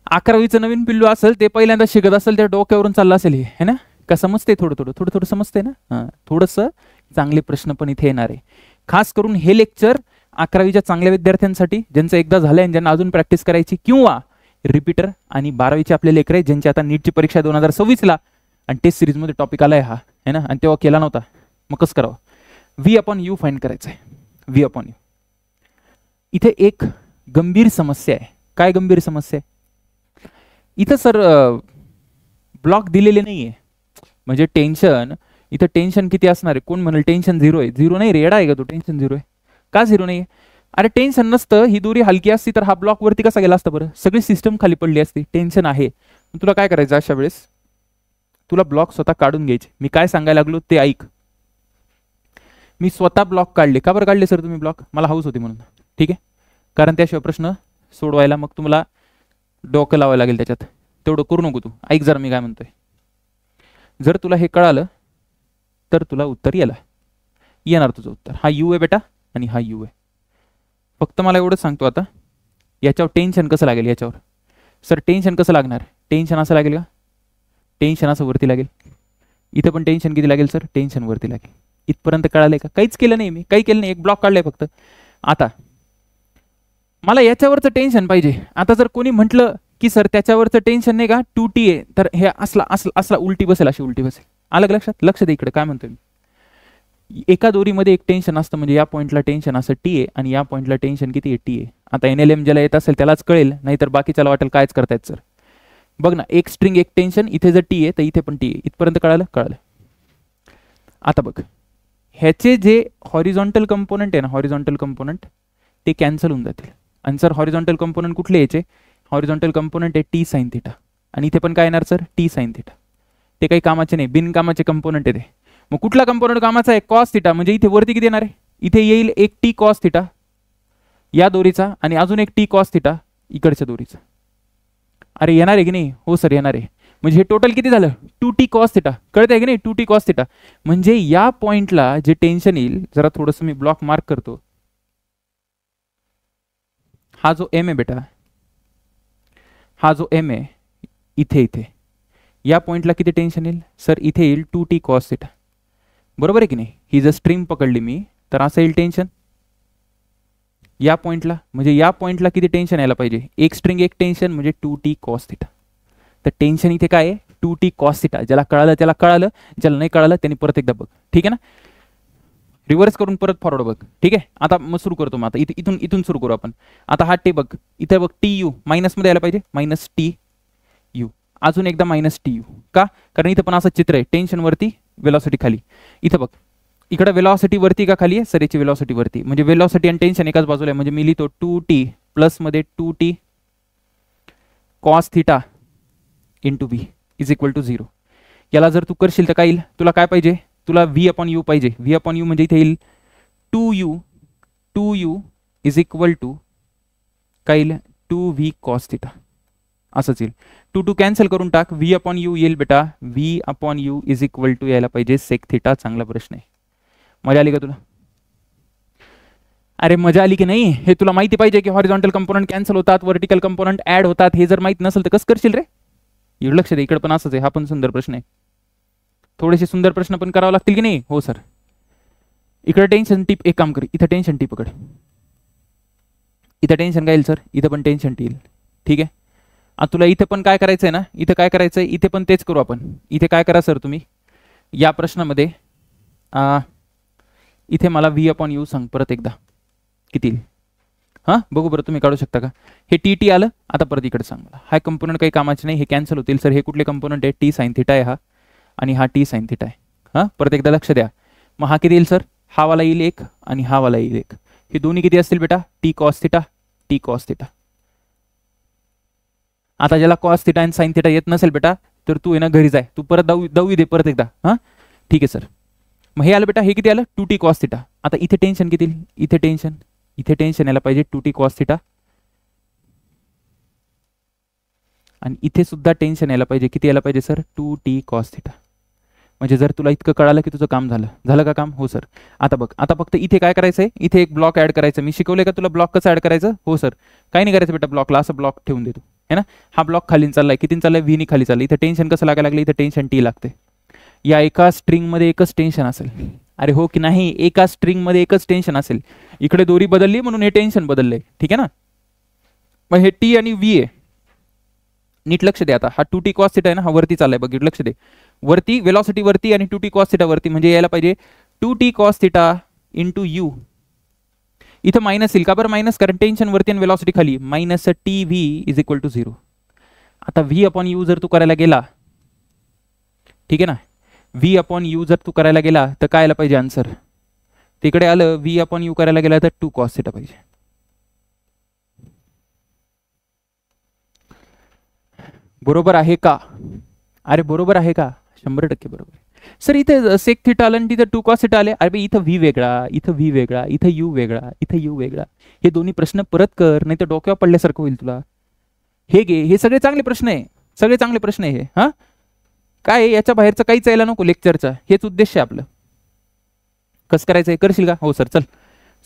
11वीचं नवीन पिल्लू असेल, ते पहिल्यांदा शिकत असेल, त्या डोक्यावरून चाललं असेल हे, है ना. का समजते, थोडं थोडं थोडं थोडं समजते ना. हां थोडंसं चांगले प्रश्न पण इथे येणार आहे. खास करून हे लेक्चर 11वीच्या चांगल्या विद्यार्थ्यांसाठी, ज्यांचं एकदा झालंय आणि ज्यांना अजून प्रॅक्टिस करायची, किंवा रिपीटर आणि 12वीचे आपले लेकर आहेत ज्यांची आता नीटची परीक्षा 2026ला आणि टेस्ट सिरीजमध्ये टॉपिक आलाय हा, है ना, आणि तेव्हा केला नव्हता. मग कसं करावं, V/U फाइंड करायचं आहे. V/U इथे एक गंभीर समस्या आहे. काय गंभीर समस्या आहे, इथं सर ब्लॉक दिलेले नाहीये. म्हणजे टेन्शन, इथं टेन्शन किती असणार आहे, कोण म्हणेल टेन्शन 0 आहे. 0 नाही रे, येडा आहे का तू, टेन्शन 0 आहे का, 0 नाही आहे. अरे टेन्शन नसतं, ही दोरी हलकी असती तर हा ब्लॉक वरती कसा गेला असता बरं, सगळी सिस्टम खाली पडली असती. टेन्शन आहे. तुला काय करायचं अशा वेळेस, तुला ब्लॉक स्वतः काढून घ्यायचे. मी काय सांगायला लागलो ते ऐक. मी स्वतः ब्लॉक काढले. का बरं काढले सर तुम्ही ब्लॉक, मला हाऊस होती म्हणून, ठीक आहे. कारण त्याशिवाय प्रश्न सोडवायला मग तुम्हाला डोकं लावायला लागेल त्याच्यात, तेवढं करू नको तू. ऐक जरा मी काय म्हणतोय. जर तुला हे कळालं तर तुला उत्तर येणार तुझं उत्तर. हा U आहे बेटा आणि हा U आहे. फक्त मला एवढंच सांगतो आता, याच्यावर टेन्शन कसं लागेल. याच्यावर सर टेन्शन कसं लागणार, टेन्शन असं लागेल का, टेन्शन असं वरती लागेल. इथं पण टेन्शन किती लागेल सर, टेन्शन वरती लागेल. इथपर्यंत कळालंय का, काहीच केलं नाही मी, काही केलं नाही, एक ब्लॉक काढलाय फक्त. आता मला याच्यावरचं टेन्शन पाहिजे. आता जर कोणी म्हटलं की सर त्याच्यावरचं टेन्शन नाही का 2T आहे, तर हे असला उलटी बसेल, अशी उलटी बसेल. आलं लक्षात, लक्ष दे इकडे काय म्हणतोय मी. एका दोरीमध्ये एक टेन्शन असतं, म्हणजे या पॉईंटला टेन्शन असं T आहे आणि या पॉईंटला टेन्शन किती आहे, T आहे. आता NLM ज्याला येत असेल त्यालाच कळेल, नाहीतर बाकीच्याला वाटेल कायच करतायत सर. बघ ना, एक स्ट्रिंग एक टेन्शन, इथे जर टी आहे तर इथे पण टी आहे. इथपर्यंत कळालं? कळालं. आता बघ, ह्याचे जे हॉरिझॉन्टल कंपोनंट आहे ना, हॉरिझॉन्टल कंपोनंट ते कॅन्सल होऊन जातील. आणि सर हॉरिझॉन्टल कंपोनंट कुठले याचे? हॉरिझॉन्टल कंपोनंट आहे टी साइन थिटा, आणि इथे पण काय येणार सर? T sine theta. ते काही कामाचे नाही, बिनकामाचे कंपोनंट आहे ते. मग कुठला कंपोनंट कामाचा आहे? Cos theta. म्हणजे इथे वरती किती येणार आहे? इथे येईल एक टी कॉस थिटा या दोरीचा, आणि अजून एक टी कॉस थिटा इकडच्या दोरीचा. अरे येणार आहे की नाही? हो सर येणार आहे. म्हणजे हे टोटल किती झालं? 2t cos theta. कळत आहे की नाही? 2t cos theta. म्हणजे या पॉइंटला जे टेन्शन येईल, जरा थोडंसं मी ब्लॉक मार्क करतो. हा जो एम आहे बेटा, हा जो एम आहे इथे इथे या पॉइंटला किती टेन्शन येईल सर? इथे येईल 2t कॉस थिटा. बरोबर आहे की नाही? ही जर स्ट्रिंग पकडली मी तर असं येईल टेन्शन या पॉइंटला. म्हणजे या पॉइंटला किती टेन्शन यायला पाहिजे? एक स्ट्रिंग एक टेन्शन म्हणजे 2t कॉस थिटा. तर टेन्शन इथे काय आहे? 2t cos theta. ज्याला कळालं त्याला कळालं, ज्याला नाही कळालं त्यांनी परत एकदा बघ. ठीक आहे ना? रिव्हर्स करून परत फॉरवर्ड बघ. ठीक आहे? आता मग सुरू करतो. मग आता इथून इथून सुरू करू आपण. आता हा टे बघ, इथे बघ टी यू मायनसमध्ये यायला पाहिजे, मायनस टी यू. अजून एकदा मायनस टी यू. का? कारण इथं पण असं चित्र आहे, टेन्शन वरती वेलॉसिटी खाली. इथं बघ, इकडे वेलॉसिटी वरती का खाली आहे सर? याची वेलॉसिटी वरती. म्हणजे वेलॉसिटी आणि टेन्शन एकाच बाजूला आहे. म्हणजे मी लिहितो 2t प्लस मध्ये 2t cos theta into V is equal to 0. याला जर तू करशील तर काय येईल? तुला काय पाहिजे? तुला व्ही अपॉन यू पाहिजे. व्ही अपॉन यू म्हणजे इथे येईल 2u इज इक्वल टू काय येईल? 2v cos theta. असंच येईल. 2 कॅन्सल करून टाक, व्ही अपॉन यू येईल बेटा. V upon U is equal to यायला पाहिजे सेक थिटा. चांगला प्रश्न आहे. मजा आली का तुला? अरे मजा आली की नाही? हे तुला माहिती पाहिजे की हॉरिझॉन्टल कंपोनंट कॅन्सल होतात, वर्टिकल कंपोनंट ऍड होतात. हे जर माहित नसेल तर कसं करशील रे? इकडे लक्ष दे, इकडे पण असंच आहे. हा पण सुंदर प्रश्न आहे. थोडेसे सुंदर प्रश्न पण करावे लागतील की नाही? हो सर. इकडे टेन्शन टीप, एक काम कर, इथं टेन्शन टीप पकड. इथं टेन्शन काय येईल सर? इथं पण टेन्शन टी येईल. ठीक आहे? आता तुला इथे पण काय करायचंय ना? इथे काय करायचंय? इथे पण तेच करू आपण. इथे काय करा सर तुम्ही या प्रश्नामध्ये, इथे मला व्ही अपॉन यू सांग परत एकदा किती येईल. हां बघू बरं, तुम्ही काढू शकता का? हे टी टी आलं. आता परत इकडे सांग मला. हा कंपोनंट काही कामाचे नाही, हे कॅन्सल होतील सर. हे कुठले कंपोनंट आहे? टी साइन थिटा आहे हा, आणि हा टी साइन थिटा आहे. हां परत एकदा लक्ष द्या. मग हा किती येईल सर? हा वाला येईल एक, आणि हा वाला येईल एक. हे दोन्ही किती असतील बेटा? T cos theta, T cos theta. आता ज्याला कॉस थिटा आणि साइन थिटा येत नसेल बेटा, तर तू आहे ना घरी जाय, तू परत दहावी दे परत एकदा. हां ठीक आहे सर. मग हे आलं बेटा, हे किती आलं? 2t cos theta. आता इथे टेन्शन किती? इथे टेन्शन यायला पाहिजे 2t कॉस थिटा, आणि इथे सुद्धा टेन्शन यायला पाहिजे. किती यायला पाहिजे सर? 2t cos theta. म्हणजे जर तुला इतकं कळालं की तुझं काम झालं का काम? हो सर. आता बघ, आता फक्त इथे काय करायचंय? इथे एक ब्लॉक ऍड करायचं. मी शिकवलंय का तुला ब्लॉक कसं ऍड करायचं? हो सर. काही नाही करायचं बेटा, ब्लॉकला असं ब्लॉक ठेवून देतो है ना. हा ब्लॉक खाली चाललाय, किती चाललाय? व्ही नी खाली चाललाय. इथे टेन्शन कसं लागायला लागलं? इथे टेन्शन टी लागते. या एका स्ट्रिंग मध्ये एकच टेन्शन असेल. अरे हो की नाही? एका स्ट्रिंग मध्ये एकच टेन्शन असेल. इकडे दोरी बदलली म्हणून हे टेन्शन बदललंय. ठीक आहे ना? मग हे टी आणि व्ही आहे. नीट लक्ष दे. आता हा 2t कॉस थिटा आहे ना, हा वरती चाललाय बघ, लक्ष दे. वरती वेलॉसिटी वरती आणि 2t कॉस थिटा वरती. म्हणजे यायला पाहिजे 2t cos theta into you. इथं मायनस येईल का बरं? मायनस, कारण टेन्शन वरती आणि वेलॉसिटी खाली. Minus T V is equal to 0. आता व्ही अपॉन यू जर तू करायला गेला, ठीक आहे ना, व्ही अपॉन यू जर तू करायला गेला तर काय आलं पाहिजे आन्सर? तिकडे आलं व्ही अपॉन यू करायला गेला तर 2 कॉस थिटा पाहिजे. बरोबर आहे का? अरे बरोबर आहे का? 100% बरोबर. सर इथे सेक थिटा आलं आणि तिथे 2 कॉस थिटा आले. अरे इथं व्ही वेगळा, इथं व्ही वेगळा, इथं यू वेगळा, इथं यू वेगळा. हे दोन्ही प्रश्न परत कर, नाही तर डोक्यावर पडल्यासारखं होईल तुला. हे घे, हे सगळे चांगले प्रश्न आहे, सगळे चांगले प्रश्न आहे हे. हां काय याच्या बाहेरचं काहीच यायला नको लेक्चरचा, हेच उद्देश आहे आपलं. कसं करायचं आहे? करशील का? हो सर. चल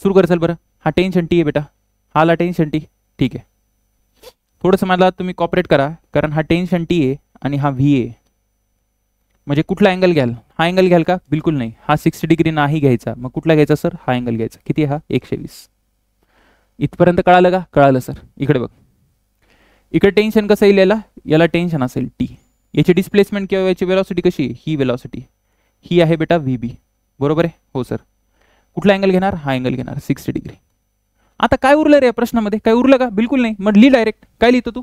सुरू कर. चल बरं. हा टेन्शन टी आहे बेटा, हा आला टेन्शन टी. ठीक आहे, थोडंसं मला तुम्ही कॉपरेट करा, कारण हा टेन्शन टी आहे आणि हा व्ही आहे. म्हणजे कुठला अँगल घ्याल? हा अँगल घ्याल का? बिलकुल नाही. हा 60 डिग्री नाही घ्यायचा. मग कुठला घ्यायचा सर? हा अँगल घ्यायचा. किती? हा 120. इथपर्यंत कळालं का? कळालं सर. इकडे बघ, इकडे टेन्शन कसं येईल? याला टेन्शन असेल टी. याची डिस्प्लेसमेंट किंवा याची वेलॉसिटी कशी आहे? ही वेलॉसिटी ही आहे बेटा व्ही बी. बरोबर आहे? हो सर. कुठला अँगल घेणार? हा अँगल घेणार 60 डिग्री. आता काय उरलं रे या प्रश्नामध्ये? काय उरलं का? बिलकुल नाही. मग लिही डायरेक्ट. काय लिहितो तू?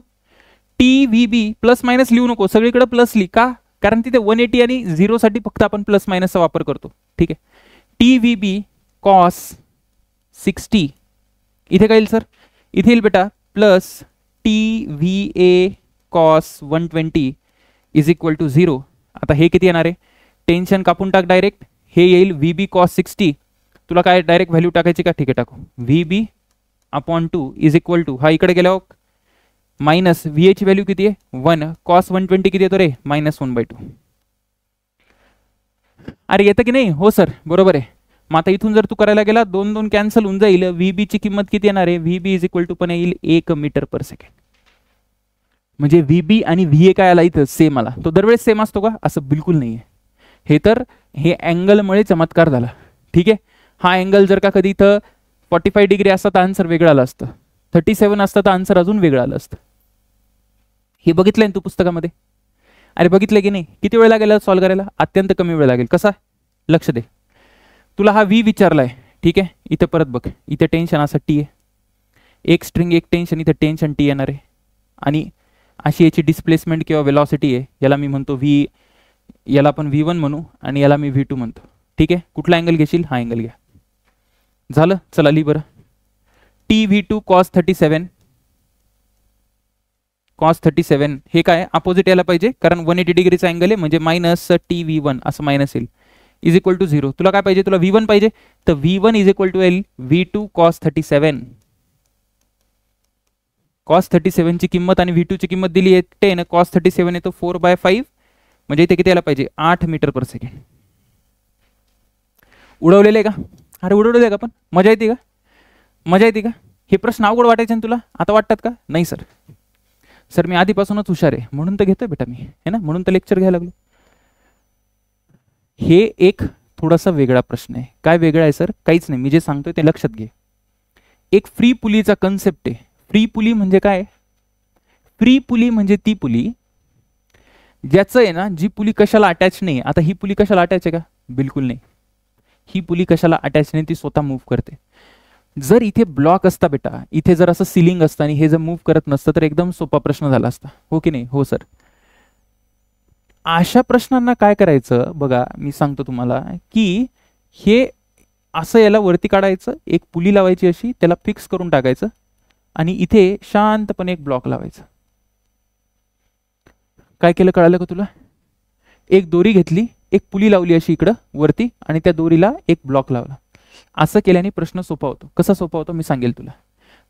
टी व्ही बी प्लस मायनस लिहू नको, सगळीकडे प्लस लिही. का? कारण तिथे 180 आणि 0 साठी फक्त आपण प्लस मायनसचा वापर करतो. ठीक आहे. टी व्ही बी कॉस 60 इथे काय येईल सर? इथे येईल बेटा plus T V A cos 120 is equal to 0. आता हे किती येणार आहे? टेन्शन कापून टाक डायरेक्ट. हे येईल व्ही बी कॉस 60. तुला काय डायरेक्ट व्हॅल्यू टाकायची का? ठीक आहे टाकू. V B upon 2 is equal to, हा इकडे गेल्यावर मायनस व्ही ए ची व्हॅल्यू किती आहे? 1. कॉस 120 किती येतो रे? -1/2. अरे येतं की नाही? हो सर बरोबर आहे. मग आता इथून जर तू करायला गेला 2 कॅन्सल होऊन जाईल. व्ही बी ची किंमत किती येणार आहे? V B is equal to पण येईल 1 मीटर पर सेकंड. म्हणजे व्ही बी आणि व्ही ए काय आला इथं? सेम आला. तो दरवेळेस सेम असतो का? असं बिलकुल नाही आहे. हे तर हे अँगलमुळे चमत्कार झाला. ठीक आहे. हा अँगल जर का कधी इथं 45 डिग्री असता तर आन्सर वेगळं आलं असतं. 37 असतं तर आन्सर अजून वेगळं आलं असतं. हे बघितलंय तू पुस्तकामध्ये? अरे बघितलं की नाही? किती वेळ लागेल सॉल्व्ह करायला? अत्यंत कमी वेळ लागेल. कसा? लक्ष दे. तुला हा व्ही विचारलाय. ठीक आहे. इथे परत बघ, इथे टेन्शन असं टी आहे. एक स्ट्रिंग एक टेन्शन, इथे टेन्शन टी येणार आहे. आणि अशी याची डिस्प्लेसमेंट किंवा वेलॉसिटी आहे. याला मी म्हणतो व्ही, याला आपण V1 म्हणू आणि याला मी V2 म्हणतो. ठीक आहे. कुठला अँगल घेशील? हा अँगल घ्या. झालं. चला लिही बरं. टी V2 कॉस 37 कॉस 37 हे काय? अपोजिट यायला पाहिजे, कारण 180 डिग्रीचा अँगल आहे, म्हणजे मायनस टी V1 असं मायनस येईल इज इक्वल टू 0. तुला काय पाहिजे? तुला V1 पाहिजे, तर V1 इज इक्वल टू येईल V2 कॉस 37. कॉस 37 ची किंमत आणि V2 ची किंमत दिली आहे 10. कॉस 37 येतो 4/5, म्हणजे इथे किती यायला पाहिजे? 8 मीटर पर सेकंड. उडवलेले का? अरे उडवलेले का? पण मजा येते का? मजा येते का? हे प्रश्न अवघड वाटायचे ना तुला? आता वाटतात का? नाही सर, सर मी आधीपासूनच हुशार आहे म्हणून तर घेतोय बेटा मी, है ना, म्हणून तर लेक्चर घ्यायला लागलो. हे एक थोडासा वेगळा प्रश्न आहे. काय वेगळा आहे सर? काहीच नाही, मी जे सांगतोय ते लक्षात घे. एक फ्री पुलीचा कन्सेप्ट आहे. फ्री पुली म्हणजे काय? फ्री पुली म्हणजे ती पुली ज्याचं आहे ना, जी पुली कशाला अटॅच नाही. आता ही पुली कशाला अटॅच आहे का? बिलकुल नाही. ही पुली कशाला अटॅच नाही, ती स्वतः मूव्ह करते. जर इथे ब्लॉक असता बेटा, इथे जर असं सिलिंग असतं आणि हे जर मूव्ह करत नसतं तर एकदम सोपा प्रश्न झाला असता. हो की नाही? हो सर. अशा प्रश्नांना काय करायचं बघा, मी सांगतो तुम्हाला की हे असं याला वरती काढायचं, एक पुली लावायची अशी, त्याला फिक्स करून टाकायचं आणि इथे शांतपणे एक ब्लॉक लावायचा. काय केलं कळालं का तुला? एक दोरी घेतली, एक पुली लावली अशी इकडं वरती आणि त्या दोरीला एक ब्लॉक लावला. असं केल्याने प्रश्न सोपा होतो. कसा सोपा होतो मी सांगेल तुला.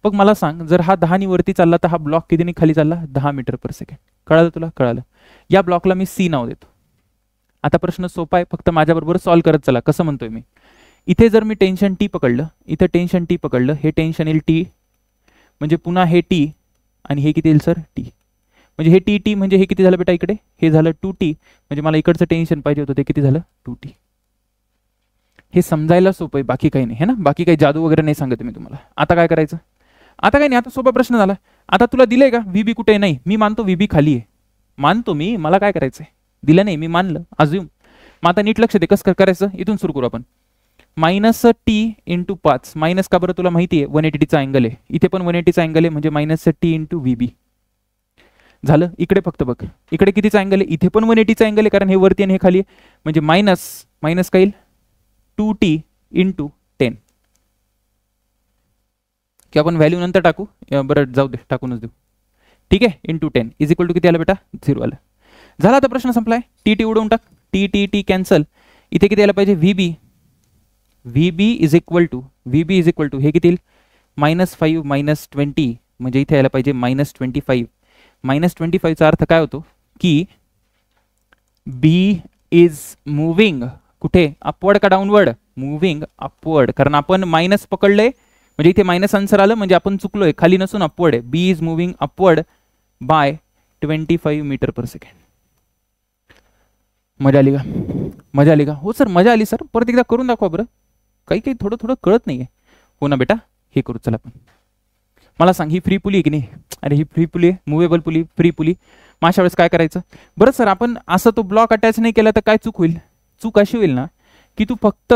बघ मला सांग, जर हा 10 नी वरती चालला तर हा ब्लॉक कितीने खाली चालला? 10 मीटर पर सेकंड. कळालं तुला? कळालं. या ब्लॉकला मी सी नाव देतो. आता प्रश्न सोपा आहे, फक्त माझ्याबरोबर सॉल्व्ह करत चला. कसं म्हणतोय मी? इथे जर मी टेन्शन टी पकडलं, इथे टेन्शन टी पकडलं, हे टेन्शन येईल टी, म्हणजे पुन्हा हे टी आणि हे किती येईल सर? टी. म्हणजे हे टी टी म्हणजे हे किती झालं बेटा इकडे? हे झालं 2t, म्हणजे मला इकडचं टेन्शन पाहिजे होतं ते किती झालं? 2t. हे समजायला सोपं आहे, बाकी काही नाही, है ना. बाकी काही जादू वगैरे नाही सांगत मी तुम्हाला. आता काय करायचं? आता काही नाही, आता सोपा प्रश्न झाला. आता तुला दिलंय का व्ही बी कुठे आहे? नाही, मी मानतो व्ही बी खाली आहे, मानतो मी. मला काय करायचंय? दिलं नाही, मी मानलं. अजून मग आता नीट लक्ष दे, कसं करायचं? इथून सुरू करू आपण. Minus T into 5. मायनस का बरं? तुला माहिती आहे 180चा अँगल आहे, इथे पण 180चा अँगल आहे, म्हणजे मायनस टी इंटू व्ही बी झालं. इकडे फक्त बघ, इकडे कितीचा अँगल आहे? इथे पण 180चा अँगल आहे, कारण हे वरती आणि हे खाली आहे, म्हणजे मायनस मायनस काय येईल? 2t into 10. की आपण व्हॅल्यू नंतर टाकू, बरं जाऊ दे, टाकूनच देऊ. ठीक आहे. इंटू 10 इज इक्वल टू किती आलं बेटा? 0 आलं. झाला. आता प्रश्न संपलाय. टी टी उडवून टाक. T T T cancel. इथे किती आलं पाहिजे? V B. V B is equal to, V B is equal to हे किती येईल? -5 -20, म्हणजे इथे यायला पाहिजे -25. -25चा अर्थ काय होतो? की बी इज मुव्हिंग कुठे? अपवर्ड का डाऊनवर्ड? मुव्हिंग अपवर्ड, कारण आपण मायनस पकडलंय, म्हणजे इथे मायनस आन्सर आलं, म्हणजे आपण चुकलोय, खाली नसून अपवर्ड आहे. B is moving upward by 25 metre per second. मजा आली का? मजा आली का? हो सर मजा आली सर. परत एकदा करून दाखवा बरं. काही काही थोडं थोडं कळत नाहीये. हो ना बेटा, हे करू चला आपण. मला सांग, ही फ्री पुली आहे की नाही? अरे ही फ्री पुली आहे, मुव्हेबल पुली, फ्री पुली. मग अशा वेळेस काय करायचं? बरं सर, आपण असं तो ब्लॉक अटॅच नाही केला तर काय चूक होईल? चूक अशी होईल ना की तू फक्त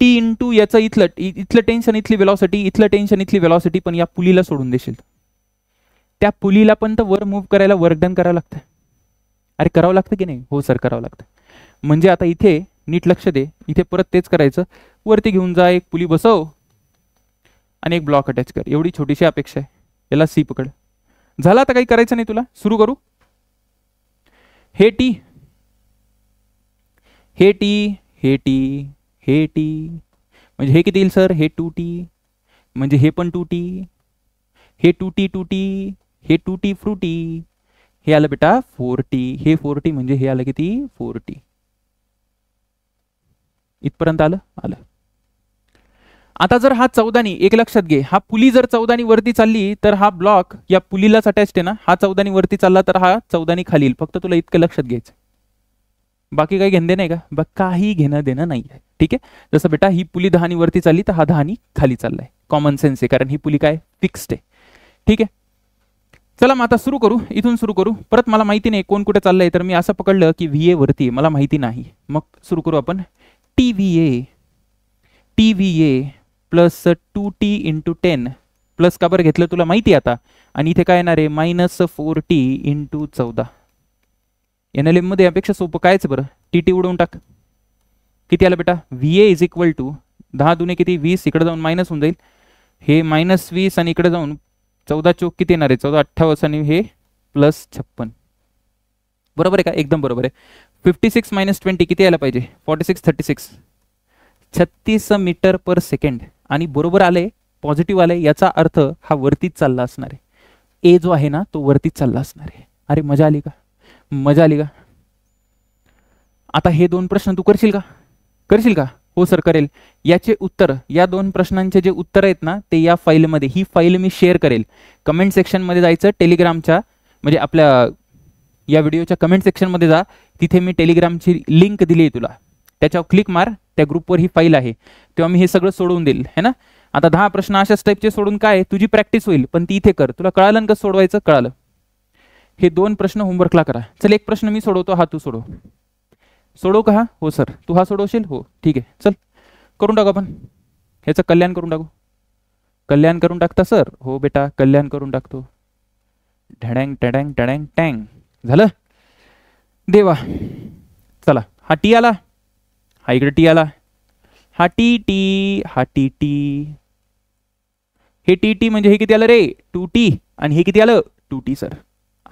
टी इंटू याचं इथलं टेन्शन इथली वेलॉसिटी, इथलं टेन्शन इथली वेलॉसिटी, पण या पुलीला सोडून देशील. त्या पुलीला पण तर वर मूव्ह करायला वर्क डन करावं लागतं. अरे करावं लागतं की नाही? हो सर करावं लागतं. म्हणजे आता इथे नीट लक्ष दे, इथे परत तेच करायचं, वरती घेऊन जा, एक पुली बसव आणि एक ब्लॉक अटॅच कर. एवढी छोटीशी अपेक्षा आहे. याला सी पकड. झाला, आता काही करायचं नाही तुला. सुरू करू. हे टी, हे टी, हे टी, हे टी, म्हणजे हे किती येईल सर? हे 2t, म्हणजे हे पण 2t, हे 2t, हे 2t फ्रुटी, हे आलं बेटा 4t, हे 4t, म्हणजे हे आलं किती? 4t. इथपर्यंत आलं? आलं. आता जर हा 14नी, एक लक्षात घे, हा पुली जर 14नी वरती चालली तर हा ब्लॉक या पुलीलाच अटॅच्ड आहे ना. हा 14नी वरती चालला तर हा 14नी खाली येईल. फक्त तुला इतकं लक्षात घ्यायचं, बाकी काही घेणं देणं आहे का? बघ, काही घेणं देणं नाही आहे. ठीक आहे. जसं बेटा ही पुली 10नी वरती चालली तर हा 10नी खाली चाललाय. कॉमन सेन्स आहे, कारण ही पुली काय फिक्स्ड आहे. ठीक आहे. चला मग आता सुरू करू, इथून सुरू करू. परत मला माहिती नाही कोण कुठे चाललंय, तर मी असं पकडलं की व्ही ए वरती आहे, मला माहिती नाही. मग सुरू करू आपण. टी व्ही ए प्लस 2t इंटू 10 प्लस का बरं घेतलं तुला माहिती आता. आणि इथे काय येणार आहे? Minus 4t into 14. NLM मध्ये यापेक्षा सोपं कायच बरं? टी उडवून टाक. किती आलं बेटा? V A is equal to 10 दुने किती? 20. इकडे जाऊन मायनस होऊन जाईल. हे मायनस 20 आणि इकडे जाऊन 14 चोक किती येणार आहे? 14 28 आणि हे प्लस 56. बरोबर आहे का? एकदम बरोबर आहे. 56 मायनस 20 किती यायला पाहिजे? 46 36, 36 मीटर पर सेकंड. आणि बरोबर आले, पॉझिटिव्ह आले, याचा अर्थ हा वरतीच चालला असणार आहे. ए जो आहे ना तो वरतीच चालला असणार आहे. अरे मजा आली का? मजा आली का? आता हे दोन प्रश्न तू करशील का? करशील का? हो सर करेल. याचे उत्तर, या दोन प्रश्नांचे जे उत्तर आहेत ना ते या फाईलमध्ये, ही फाईल मी शेअर करेल. कमेंट सेक्शनमध्ये जायचं, टेलिग्रामच्या म्हणजे आपल्या या व्हिडिओच्या कमेंट सेक्शनमध्ये जा, तिथे मी टेलिग्रामची लिंक दिली आहे तुला, त्याच्यावर क्लिक मार, त्या ग्रुपवर ही फाईल आहे. तेव्हा मी हे सगळं सोडवून देईल, है ना. आता 10 प्रश्न अशाच टाईपचे सोडून काय तुझी प्रॅक्टिस होईल, पण ती इथे कर. तुला कळालं कसं सोडवायचं? कळालं. हे दोन प्रश्न होमवर्कला करा. चल एक प्रश्न मी सोडवतो, हा तू सोडव. सोडव का? हा हो सर. तू हा सोडवशील? हो ठीक आहे. चल करून टाकू आपण, ह्याचं कल्याण करून टाकू. कल्याण करून टाकता सर? हो बेटा कल्याण करून टाकतो. ढडँग टँग टँग टँग. झालं देवा. चला हा टी आला, हा इकडे टी आला, हा टी टी, हा टी टी, हे टी टी म्हणजे हे किती आलं रे? 2t. आणि हे किती आलं? 2t sir.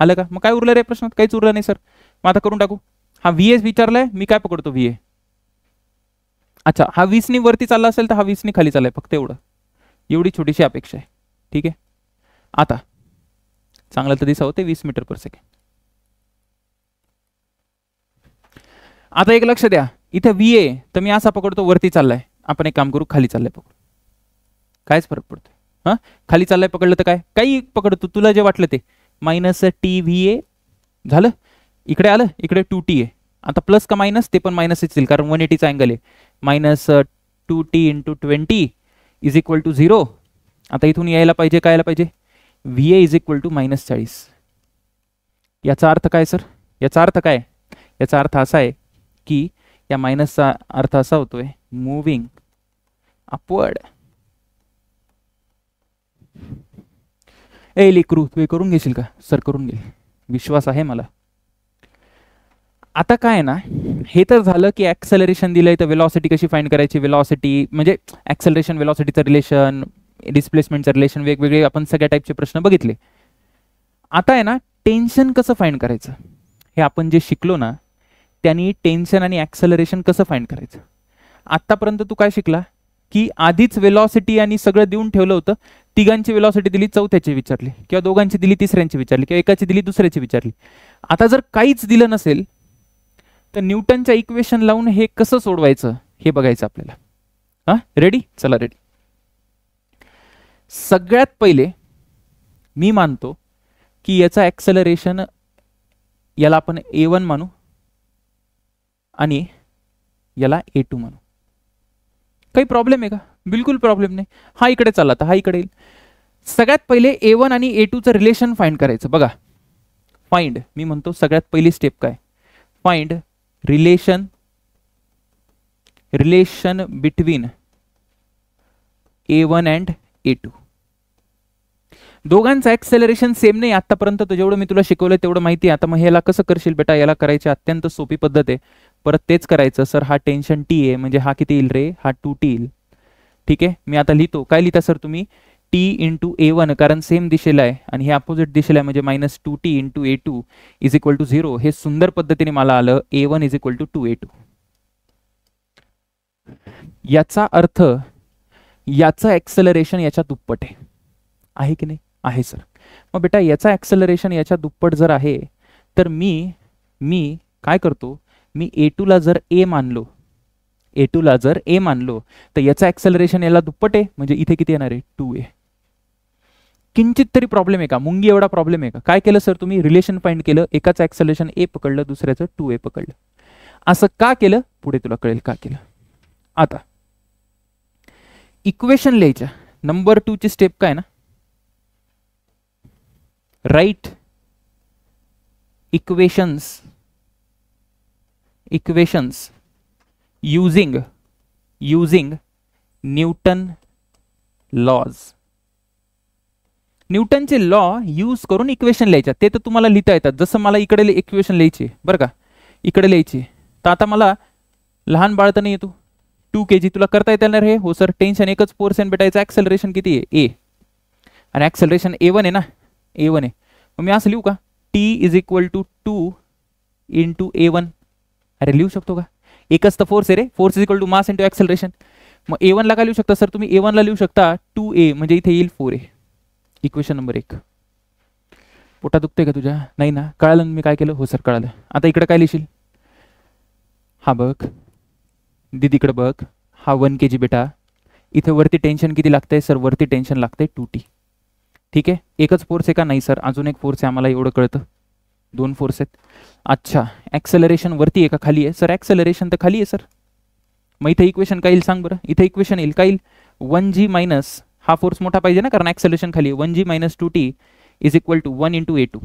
आलं का? मग काय उरलं रे प्रश्नात? काहीच उरलं नाही सर. मग आता करून टाकू. हा व्ही एस विचारलाय, मी काय पकडतो? V A. अच्छा, हा 20नी वरती चालला असेल तर हा 20नी खाली चाललाय, फक्त एवढं. एवढी छोटीशी अपेक्षा आहे. ठीक आहे. आता चांगलं तर दिसावं ते 20 मीटर पर सेकंड. आता एक लक्ष द्या, इथे व्ही ए तर मी असा पकडतो वरती चाललाय, आपण एक काम करू खाली चाललाय पकडू, कायच फरक पडतोय? हा खाली चाललाय पकडलं तर काय? काही पकडतो तुला जे वाटलं ते. मायनस टी व्ही ए झालं. इकडे आलं, इकडे 2t आहे. आता प्लस का मायनस? ते पण मायनस येईल, कारण 180चा अँगल आहे. Minus 2t into 20 is equal to 0. आता इथून यायला पाहिजे, काय यायला पाहिजे? V A is equal to minus 40. याचा अर्थ काय सर? याचा अर्थ काय? याचा अर्थ असा आहे की या मायनसचा अर्थ असा होतोय मूव्हिंग अपवर्ड. ए लेकरू तू हे करून घेशील का? सर करून घेईल, विश्वास आहे मला. आता काय ना, हे तर झालं की ऍक्सेलरेशन दिलंय तर वेलॉसिटी कशी फाइंड करायची. वेलॉसिटी म्हणजे ऍक्सेलरेशन वेलॉसिटीचं रिलेशन, डिस्प्लेसमेंटचं रिलेशन, वेगवेगळे आपण सगळ्या टाईपचे प्रश्न बघितले. आता आहे ना टेन्शन कसं फाइंड करायचं हे आपण जे शिकलो ना, त्यांनी टेन्शन आणि ऍक्सेलरेशन कसं फाइंड करायचं. आतापर्यंत तू काय शिकला की आधीच वेलॉसिटी आणि सगळं देऊन ठेवलं होतं. तिघांची वेलॉसिटी दिली, चौथ्याची विचारली, किंवा दोघांची दिली, तिसऱ्यांची विचारली, किंवा एकाची दिली, दुसऱ्याची विचारली. आता जर काहीच दिलं नसेल तर न्यूटनच्या इक्वेशन लावून हे कसं सोडवायचं हे बघायचं आपल्याला. हा रेडी? चला रेडी. सगळ्यात पहिले मी मानतो की याचा ऍक्सेलरेशन याला आपण A1 मानू आणि याला A2 मानू. काही प्रॉब्लेम आहे का? बिलकुल प्रॉब्लेम नाही. हा इकडे चालला तर हा इकडे येईल. सगळ्यात पहिले A1 आणि A2 चं रिलेशन फाइंड करायचं. बघा, फाइंड, मी म्हणतो सगळ्यात पहिली स्टेप काय? Find relation between A1 and A2. दोघांचं ऍक्सेलरेशन सेम नाही. आतापर्यंत जेवढं मी तुला शिकवलं तेवढं माहिती आहे. आता मग ह्याला कसं करशील बेटा, याला करायची अत्यंत सोपी पद्धत आहे. परत तेच करायचं. सर हा टेन्शन टी आहे, म्हणजे हा किती येईल रे, हा 2t येईल. ठीक आहे, मी आता लिहितो. काय लिहिता सर तुम्ही, t इंटू A1, कारण सेम दिशेला आहे आणि हे अपोजिट दिशेला आहे, म्हणजे -2t into A2 is equal to 0. हे सुंदर पद्धतीने मला आलं A1 is equal to 2A2. याचा अर्थ याचं ऍक्सेलरेशन याच्या दुप्पट आहे की नाही, आहे सर. मग बेटा याचा ऍक्सेलरेशन याच्या दुप्पट जर आहे तर मी काय करतो, मी A2 ला जर A मानलो, A2 ला जर A मानलो तर याचा ऍक्सेलरेशन याला दुप्पट आहे, म्हणजे इथे किती येणार आहे 2A. किंचित तरी प्रॉब्लेम आहे का, मुंगी एवढा प्रॉब्लेम आहे का. काय केलं सर तुम्ही, रिलेशन फाइंड केलं, एकाचं ऍक्सेलरेशन A पकडलं, दुसऱ्याचं 2A पकडलं. असं का केलं पुढे तुला कळेल का केलं. आता इक्वेशन लिहायच्या नंबर 2 ची स्टेप काय ना, write equations using Newton laws. न्यूटनचे लॉ यूज करून इक्वेशन लिहायच्या. ते तर तुम्हाला लिहिता येतात. जसं मला इकडे इक्वेशन लिहायची बरं का, इकडे लिहायची. तर आता मला लहान बाळ तर नाही येतो, 2 kg तुला करता येणार हे. हो सर, टेन्शन एकच फोर्स आहे, बेटायचं ऍक्सेलरेशन किती आहे A, आणि ऍक्सेलरेशन A1 आहे ना, A1 आहे. मग मी असं लिहू का, t is equal to 2 into A1. अरे लिहू शकतो का, एकच तर फोर्स आहे रे, force is equal to mass into acceleration. मग A1 ला काय लिहू शकता सर तुम्ही, A1 ला लिहू शकता 2A, म्हणजे इथे येईल 4A. Equation number 1. पोटा दुखतंय का तुझ्या, नाही ना, कळालं मी काय केलं. हो सर कळालं. आता इकडे काय लिहिशील, हा बघ दीदी इकडे बघ, हा 1 kg बेटा. इथे वरती टेन्शन किती लागतंय सर, वरती टेन्शन लागतंय 2t. ठीक आहे, एकच फोर्स आहे का, नाही सर अजून एक फोर्स आहे, आम्हाला एवढं कळतं, 2 फोर्स आहेत. अच्छा, ऍक्सेलरेशन वरती आहे का खाली आहे सर, ऍक्सेलरेशन तर खाली आहे सर. मग इथे इक्वेशन काय येईल सांग बरं, इथे इक्वेशन येईल काय येईल, 1g मायनस, हा फोर्स मोठा पाहिजे ना कारण ऍक्सेलरेशन खाली आहे, 1g minus 2t is equal to 1 into A2.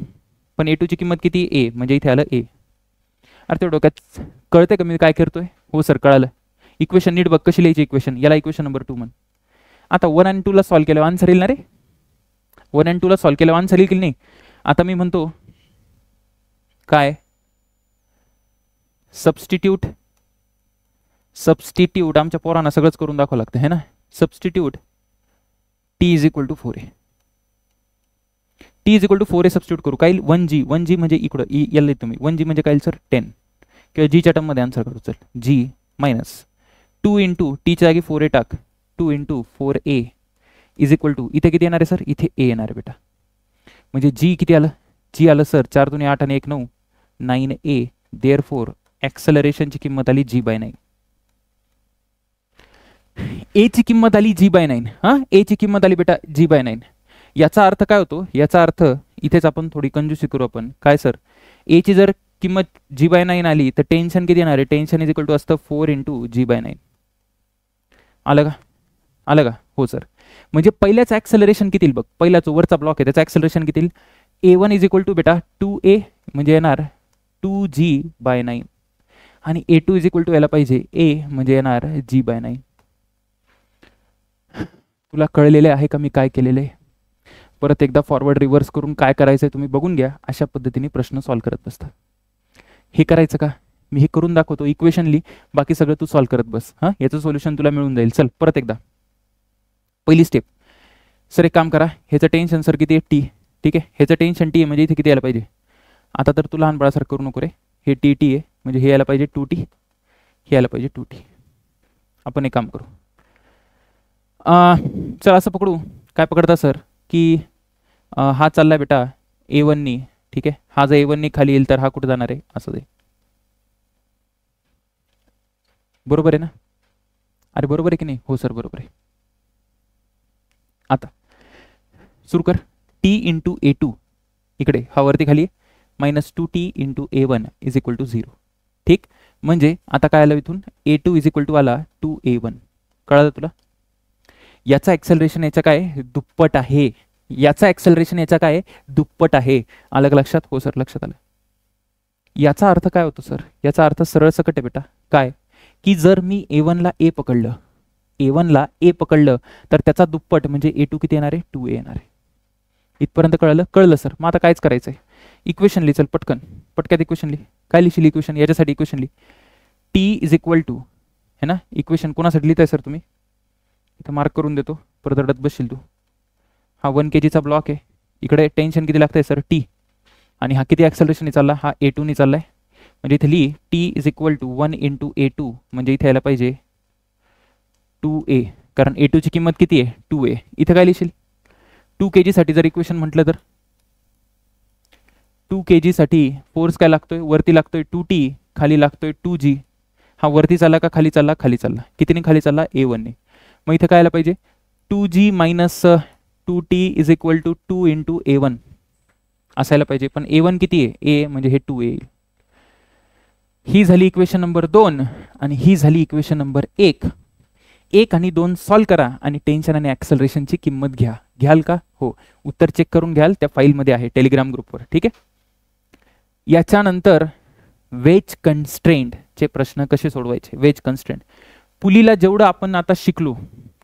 पण A2 ची किंमत किती, A, म्हणजे इथे आलं A. अरे ते डोक्यात कळतंय का मी काय करतोय. हो सर कळालं. इक्वेशन नीट बघ कशी लिहायची इक्वेशन, याला इक्वेशन नंबर 2 म्हण. आता 1 आणि 2 ला सॉल्व्ह केलं आन्सर येईल ना रे, 1 आणि 2 ला सॉल्व्ह केलं आन्सर येईल की नाही. आता मी म्हणतो काय, सबस्टिट्यूट आमच्या पोरांना सगळंच करून दाखवावं लागतं है ना. Substitute t is equal to 4A, t is equal to 4A substitute करू. काय 1g म्हणजे इकडं याला तुम्ही 1g म्हणजे काय सर 10, किंवा g च्या टर्म मध्ये आन्सर करू. चल g मायनस 2 इंटू t च्या जागी 4A टाक, 2 into 4A is equal to, इथे किती येणार आहे सर, इथे A येणार आहे बेटा. म्हणजे g किती आलं, g आलं सर 4 दूनी 8 आणि 1 9, 9A. देअरफॉर ऍक्सेलरेशनची किंमत आली g/9. A ची किंमत आली g/9. हा, A ची किंमत आली बेटा g/9. याचा अर्थ काय होतो, याचा अर्थ इथेच आपण थोडी कंजूसी करू आपण. काय सर, A ची जर किंमत g/9 आली तर टेन्शन किती येणार आहे, टेन्शन इज इक्वल टू असतं 4 इंटू g/9. आलं का, आलं का. हो सर, म्हणजे पहिल्याच ऍक्सेलरेशन किती बघ, पहिला जो वरचा ब्लॉक आहे त्याचा ऍक्सेलरेशन किती, A1 इज इक्वल टू बेटा 2A, म्हणजे येणार 2g/9, आणि A2 इज इक्वल टू यायला पाहिजे A, म्हणजे येणार g/9. तुला कळलेले आहे का मी काय केलेले. परत एकदा फॉरवर्ड रिव्हर्स करून काय करायचंय तुम्ही बघून घ्या. अशा पद्धतीने प्रश्न सॉल्व्ह करत बसतात. हे करायचं का, मी हे करून दाखवतो, इक्वेशन लिही, बाकी सगळं तू सॉल्व्ह करत बस. हां, याचं सोल्युशन तुला मिळून जाईल. चल परत एकदा पहिली स्टेप. सर एक काम करा, ह्याचं टेन्शन सर किती आहे t, ठीक आहे, ह्याचं टेन्शन t आहे, म्हणजे इथे किती यायला पाहिजे. आता तर तू लहान बाळासारखं करू नको रे, हे t आहे, म्हणजे हे यायला पाहिजे 2t, हे यायला पाहिजे 2t. आपण एक काम करू, चल असं पकडू, काय पकडता सर की हा चाललाय बेटा A1 नी, ठीक आहे, हा जर A1 नी खाली येईल तर हा कुठे जाणार आहे, असं जाईल. बरोबर आहे ना, अरे बरोबर आहे की नाही. हो सर बरोबर आहे. आता सुरू कर, t इंटू A2 इकडे हा वरती खाली minus 2t into A1 is equal to 0. ठीक, म्हणजे आता काय आलं इथून, A2 इज इक्वल टू आला 2A1. कळलं तुला, याचा ऍक्सेलरेशन याचा काय दुप्पट आहे, याचा ऍक्सेलरेशन याचा काय दुप्पट आहे. आलं का लक्षात. हो सर लक्षात आलं. याचा अर्थ काय होतो सर, याचा अर्थ सरळ सकट आहे बेटा, काय की जर मी A1 ला A पकडलं, A1 ला A पकडलं तर त्याचा दुप्पट म्हणजे A2 किती येणार आहे, 2A येणार आहे. इथपर्यंत कळलं? कळलं सर. मग आता कायच करायचंय, इक्वेशन लिही. चल पटकन, पटक्यात इक्वेशन लिही. काय लिहिशील इक्वेशन? याच्यासाठी इक्वेशन लिही, टी इज इक्वल टू, है ना. इक्वेशन कोणासाठी लिहिताय सर तुम्ही? इथं मार्क करून देतो, परत रडत बसशील तू. हा 1 kg चा ब्लॉक आहे, इकडे टेन्शन किती लागतंय सर? टी. आणि हा किती ॲक्सेलरेशनने चालला? हा A2 ने चाललाय. म्हणजे इथे लिही T is equal to 1 × A2, म्हणजे इथे यायला पाहिजे 2A, कारण A2 ची किंमत किती आहे? 2A. इथे काय लिहिशील? 2 kg साठी जर इक्वेशन म्हटलं तर 2 kg साठी फोर्स काय लागतोय? वरती लागतोय 2T, खाली लागतोय 2G. हा वरती चालला का खाली चालला? खाली चालला. कितीने खाली चालला? A1 ने. मग इथे काय आलं पाहिजे? 2G minus 2T is equal to 2 × A1 असायला पाहिजे. पण A1 किती आहे? A, म्हणजे हे 2A येईल. ही झाली इक्वेशन नंबर 2 आणि ही झाली इक्वेशन नंबर 1. 1 आणि 2 सॉल्व करा आणि टेन्शन आणि ॲक्सेलरेशनची किंमत घ्या. घ्याल का? हो. उत्तर चेक करून घ्याल, त्या फाईलमध्ये आहे टेलिग्राम ग्रुपवर. ठीक आहे. याच्यानंतर वेज कन्स्ट्रेंटचे प्रश्न कसे सोडवायचे. वेज कन्स्ट्रेंट पुलीला जेवढं आपण आता शिकलो,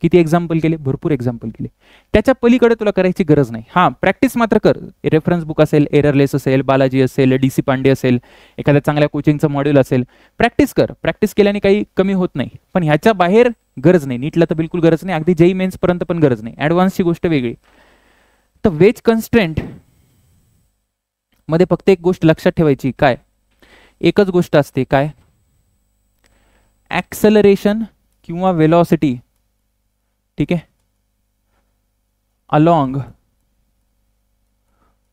किती एक्झाम्पल केले? भरपूर एक्झाम्पल केले. त्याच्या पलीकडे तुला करायची गरज नाही. हां, प्रॅक्टिस मात्र कर. रेफरन्स बुक असेल, एररलेस असेल, बालाजी असेल, DC पांडे असेल, एखाद्या चांगल्या कोचिंगचं मॉड्यूल असेल, प्रॅक्टिस कर. प्रॅक्टिस केल्याने काही कमी होत नाही. पण ह्याच्या बाहेर गरज नाही. नीटला तर बिलकुल गरज नाही. अगदी JEE मेन्स पर्यंत पण गरज नाही. ॲडव्हान्सची गोष्ट वेगळी. तर वेज कन्स्ट्रेंट मध्ये फक्त एक गोष्ट लक्षात ठेवायची. काय? एकच गोष्ट असते. काय? ॲक्सेलरेशन किंवा वेलॉसिटी, ठीक आहे, along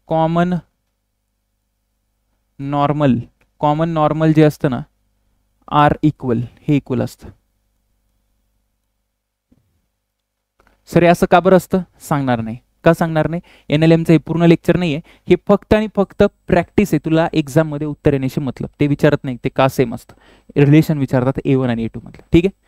common normal. Common normal जे असतं ना, आर इक्वल, हे इक्वल असतं. सर असं का बरं असतं? सांगणार नाही. का सांगणार नाही? NLMचं हे पूर्ण लेक्चर नाही आहे. हे फक्त आणि फक्त प्रॅक्टिस आहे. तुला एक्झाममध्ये उत्तर येण्याशी मतलब. ते विचारत नाही ते का सेम असतं. रिलेशन विचारतात A1 आणि A2 मधलं. ठीक आहे.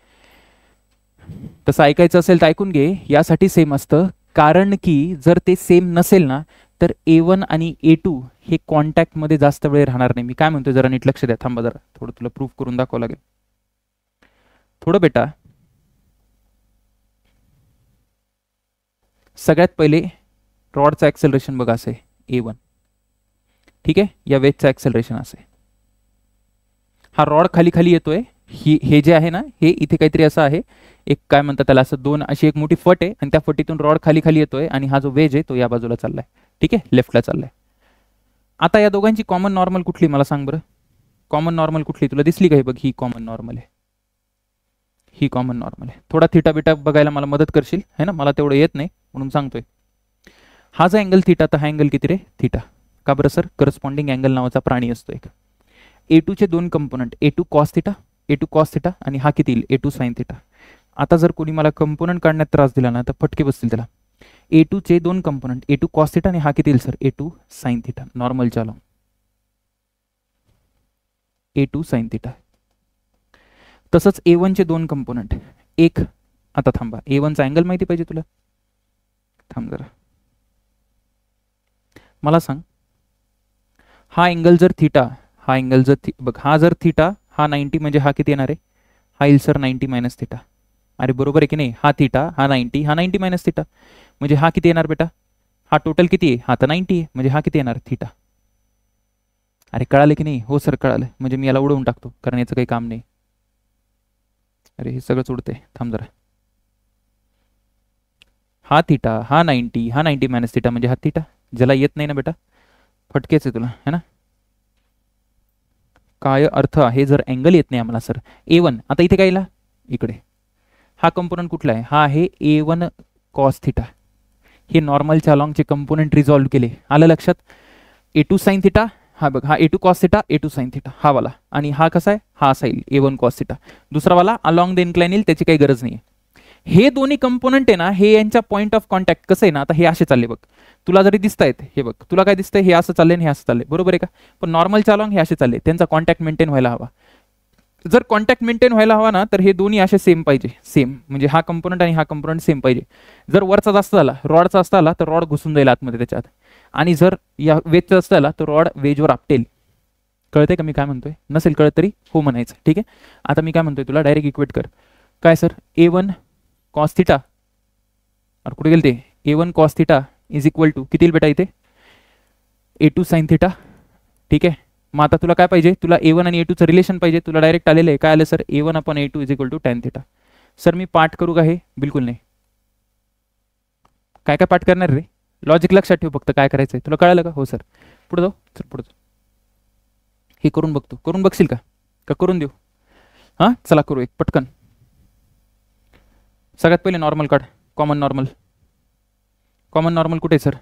तसं ऐकायचं असेल तर ऐकून घे. यासाठी सेम असतं कारण की जर ते सेम नसेल ना, तर A1 आणि A2 हे कॉन्टॅक्टमध्ये जास्त वेळ राहणार नाही. मी काय म्हणतोय जरा नीट लक्ष द्या. थांबा जरा, थोडं तुला प्रूफ करून दाखवावं लागेल. थोडं बेटा, सगळ्यात पहिले रॉडचं ॲक्सेलरेशन बघा असे A1. ठीक आहे. या वेजचं ॲक्सेलरेशन असे. हा रॉड खाली खाली येतोय. हे जे आहे ना, हे इथे काहीतरी असं आहे, एक काय म्हणतात त्याला, असं दोन अशी एक मोठी फट आहे आणि त्या फटीतून रॉड खाली खाली येतोय आणि हा जो वेज आहे तो या बाजूला चाललाय. ठीक आहे, लेफ्टला चाललाय. आता या दोघांची कॉमन नॉर्मल कुठली मला सांग बरं. कॉमन नॉर्मल कुठली तुला दिसली का? हे बघ, ही कॉमन नॉर्मल आहे. ही कॉमन नॉर्मल आहे. थोडा थिटा बिटा बघायला मला मदत करशील है ना, मला तेवढं येत नाही म्हणून सांगतोय. हा जो अँगल थिटा, तर हा अँगल किती रे? थिटा. का बरं सर? करस्पॉन्डिंग अँगल नावाचा प्राणी असतो एक. A2 चे दोन component, A2 cos theta, A2 cos theta, आणि हा किती येईल? A2 sine theta. आता जर कोणी मला कंपोनंट काढण्यात त्रास दिला ना तर फटके बसतील त्याला. A2 चे दोन कंपोनंट, A2 कॉस थिटा आणि हा किती येईल sir? A2 sine theta. Normal चालू A2 साइन थिटा. तसंच A1 चे दोन कंपोनंट, एक, आता थांबा, A1 चा अँगल माहिती पाहिजे तुला. थांब जरा, मला सांग, हा अँगल जर थिटा, हा अँगल जर बघ, हा जर थिटा, हा 90, म्हणजे हा किती येणार आहे? हा येईल सर 90 मायनस थिटा. अरे बरोबर आहे की नाही? हा थिटा, हा 90, हा 90 मायनस थिटा, म्हणजे हा किती येणार बेटा? हा टोटल किती आहे? हा तर 90 आहे, म्हणजे हा किती येणार? थिटा. अरे कळालं की नाही? हो सर कळालं. म्हणजे मी याला उडवून टाकतो कारण याचं काही काम नाही. अरे हे सगळंच उडतंय, थांब जरा. हा थिटा, हा 90, हा 90 मायनस थिटा, म्हणजे हा थिटा. ज्याला येत नाही ना बेटा, फटकेच आहे तुला, है ना. काय अर्थ आहे जर अँगल येत नाही आम्हाला सर? A1, आता इथे काय येईल? इकडे हा कंपोनंट कुठला आहे? हा आहे A1 कॉस थिटा. हे नॉर्मलच्या अलॉंगचे कंपोनंट रिझॉल्व्ह केले. आलं लक्षात? A2 साइन थिटा, हा बघ, हा A2 cos theta, A2 sine theta, हा वाला. आणि हा कसा आहे? हा असा येईल A1 कॉस थिटा. दुसरा वाला अलॉंग द इन्क्लाइन येईल, त्याची काही गरज नाही. हे दोन्ही कंपोनंट आहे ना, हे यांच्या पॉईंट ऑफ कॉन्टॅक्ट कसं आहे ना, आता हे असे चालले बघ, तुला जरी दिसतायत, हे बघ तुला काय दिसतंय? हे असं चाललंय आणि हे असं चाललंय, बरोबर आहे का? पण नॉर्मलच्या अलॉंग हे असे चालले, त्यांचा कॉन्टॅक्ट मेंटेन व्हायला हवा. जर कॉन्टॅक्ट मेंटेन व्हायला हवा ना, तर हे दोन्ही असे सेम पाहिजे. सेम म्हणजे हा कंपोनंट आणि हा कंपोनंट सेम पाहिजे. जर वरचा जास्त झाला, रॉडचा जास्त आला, तर रॉड घुसून जाईल आतमध्ये त्याच्यात. आणि जर या वेजचा जास्त आला तर रॉड वेजवर आपटेल. कळतंय का मी काय म्हणतोय? नसेल कळत तरी हो म्हणायचं. ठीक आहे. आता मी काय म्हणतोय, तुला डायरेक्ट इक्वेट कर. काय सर? A1 कॉस थिटा, अरे कुठे गेल ते? A1 cos theta is equal to किती येईल बेटा इथे A2 साइन थिटा. ठीक आहे. मग आता तुला काय पाहिजे, तुला A1 आणि A2चं रिलेशन पाहिजे. तुला डायरेक्ट आलेलं आहे, काय आलं sir, A1 upon A2 is equal to tan theta. Sir मी पाठ करू का हे? बिलकुल नाही. काय काय पाठ करणार रे, लॉजिक लक्षात ठेव फक्त काय करायचंय. तुला कळालं का? हो सर. पुढे जाऊ सर, पुढे जाऊ. हे करून बघतो, करून बघशील का करून देऊ? हां चला करू एक पटकन. सगळ्यात पहिले नॉर्मल काढ, कॉमन नॉर्मल. कॉमन नॉर्मल कुठे सर,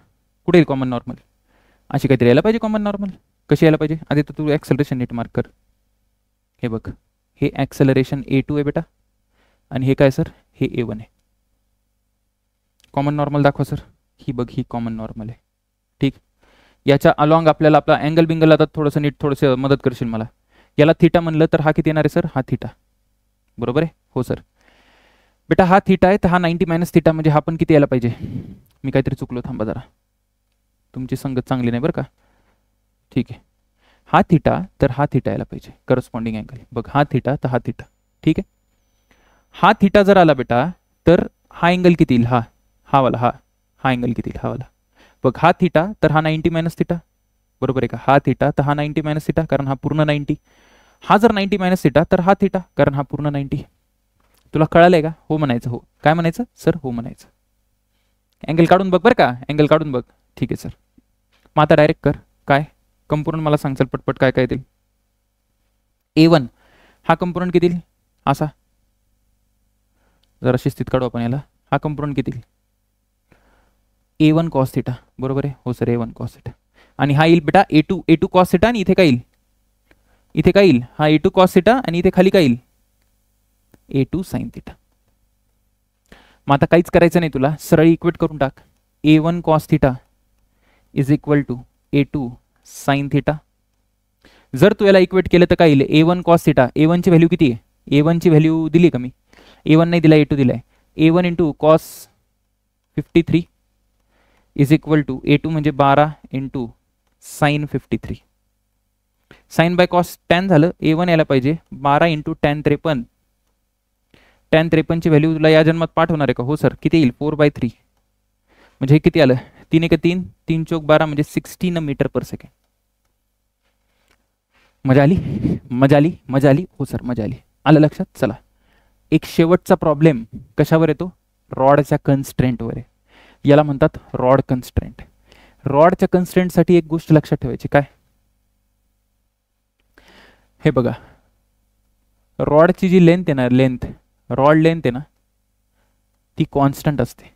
कुठे येईल कॉमन नॉर्मल? अशी काहीतरी यायला पाहिजे कॉमन नॉर्मल. कशी यायला पाहिजे? आधी तर तू ॲक्सेलरेशन नीट मार्क कर. हे बघ, हे ॲक्सेलरेशन A2 आहे बेटा, आणि हे काय सर, हे A1 आहे. कॉमन नॉर्मल दाखवा सर. ही बघ, ही कॉमन नॉर्मल आहे. ठीक. याच्या अलॉंग आपल्याला आपला अँगल बिंगल आता थोडंसं नीट थोडंसं मदत करशील मला. याला थीटा म्हणलं तर हा किती येणार आहे सर, हा थीटा. बरोबर आहे? हो सर. बेटा हा थीटा आहे, तर हा 90 मायनस थीटा, म्हणजे हा पण किती यायला पाहिजे. मी काहीतरी चुकलो, थांबा जरा, तुमची संगत चांगली नाही बरं का. ठीक आहे. हा थीटा तर हा थीटा यायला पाहिजे, करस्पॉन्डिंग अँगल. बघ हा थीटा तर हा थीटा. ठीक आहे. हा थीटा जर आला बेटा तर हा अँगल किती येईल, हा वाला, हा अँगल किती येईल, हा वाला. बघ हा थीटा तर हा 90 मायनस थीटा. बरोबर आहे का? हा थीटा तर हा 90 मायनस थीटा, कारण हा पूर्ण 90. हा जर 90 मायनस थीटा तर हा थीटा, कारण हा पूर्ण 90. तुला कळालंय का? हो म्हणायचं. हो. काय म्हणायचं सर? हो म्हणायचं. अँगल काढून बघ बरं का, अँगल काढून बघ. ठीक आहे सर. मग आता डायरेक्ट कर. काय कंपोनंट मला सांग चल पटपट, काय काय येतील. A1 हा कंपोनंट किती येईल, असा जरा शिस्तीत काढू आपण याला. हा कंपोनंट किती येईल, A1 कॉस थिटा. बरोबर आहे? हो सर, A1 कॉस थिटा. आणि हा येईल बेटा A2 कॉस थिटा, आणि इथे काय येईल, इथे काय येईल, हा A2 कॉस थिटा, आणि इथे खाली काय येईल, A2 साइन थिटा. मग आता काहीच करायचं नाही तुला, सरळ इक्वेट करून टाक. A1 cos theta is equal to A2 sine theta. जर तू याला इक्वेट केलं तर काय येईल, A1 कॉस थिटा. A1 ची व्हॅल्यू किती आहे, A1 ची व्हॅल्यू दिली का मी? A1 नाही दिला, A2 दिलाय. A1 into cos 53 is equal to A2 म्हणजे 12 into sine 53. Sine by cos tan झालं. A1 यायला पाहिजे 12 इंटू टॅन 53. टॅन 53 ची व्हॅल्यू तुला या जन्मात पाठ होणार आहे का? हो सर. किती येईल, 4/3. म्हणजे हे किती आलं, 3 1 3, 3 चौक 12, म्हणजे 16 मीटर पर सेकंड. मजा आली, मजा आली, मजा आली. हो सर, मजा आली. आलं लक्षात? चला एक शेवटचा प्रॉब्लेम कशावर येतो, रॉडच्या कन्स्ट्रेंटवर आहे. याला म्हणतात रॉड कन्स्ट्रेंट. रॉडच्या कन्स्ट्रेंटसाठी एक गोष्ट लक्षात ठेवायची, काय, हे बघा, रॉडची जी लेंथ आहे ना, लेंथ, रॉड लेंथ आहे ना, ती कॉन्स्टंट असते.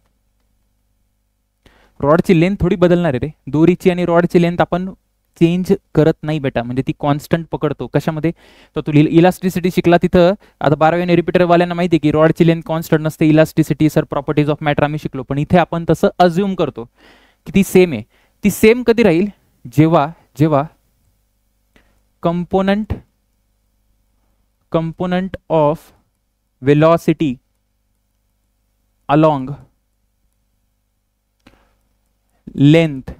रॉडची लेंथ थोडी बदलणार आहे रे, दोरीची आणि रॉडची लेंथ आपण चेंज करत नाही बेटा, म्हणजे ती कॉन्स्टंट पकडतो. कशामध्ये, तर तू इलास्टिसिटी शिकला तिथं. आता 12वी आणि रिपीटरवाल्यांना माहिती आहे की रॉडची लेंथ कॉन्स्टंट नसते. Elasticity sir, properties of matter आम्ही शिकलो, पण इथे आपण तसं अज्युम करतो की ती सेम आहे. ती सेम कधी राहील, जेव्हा जेव्हा component of velocity along length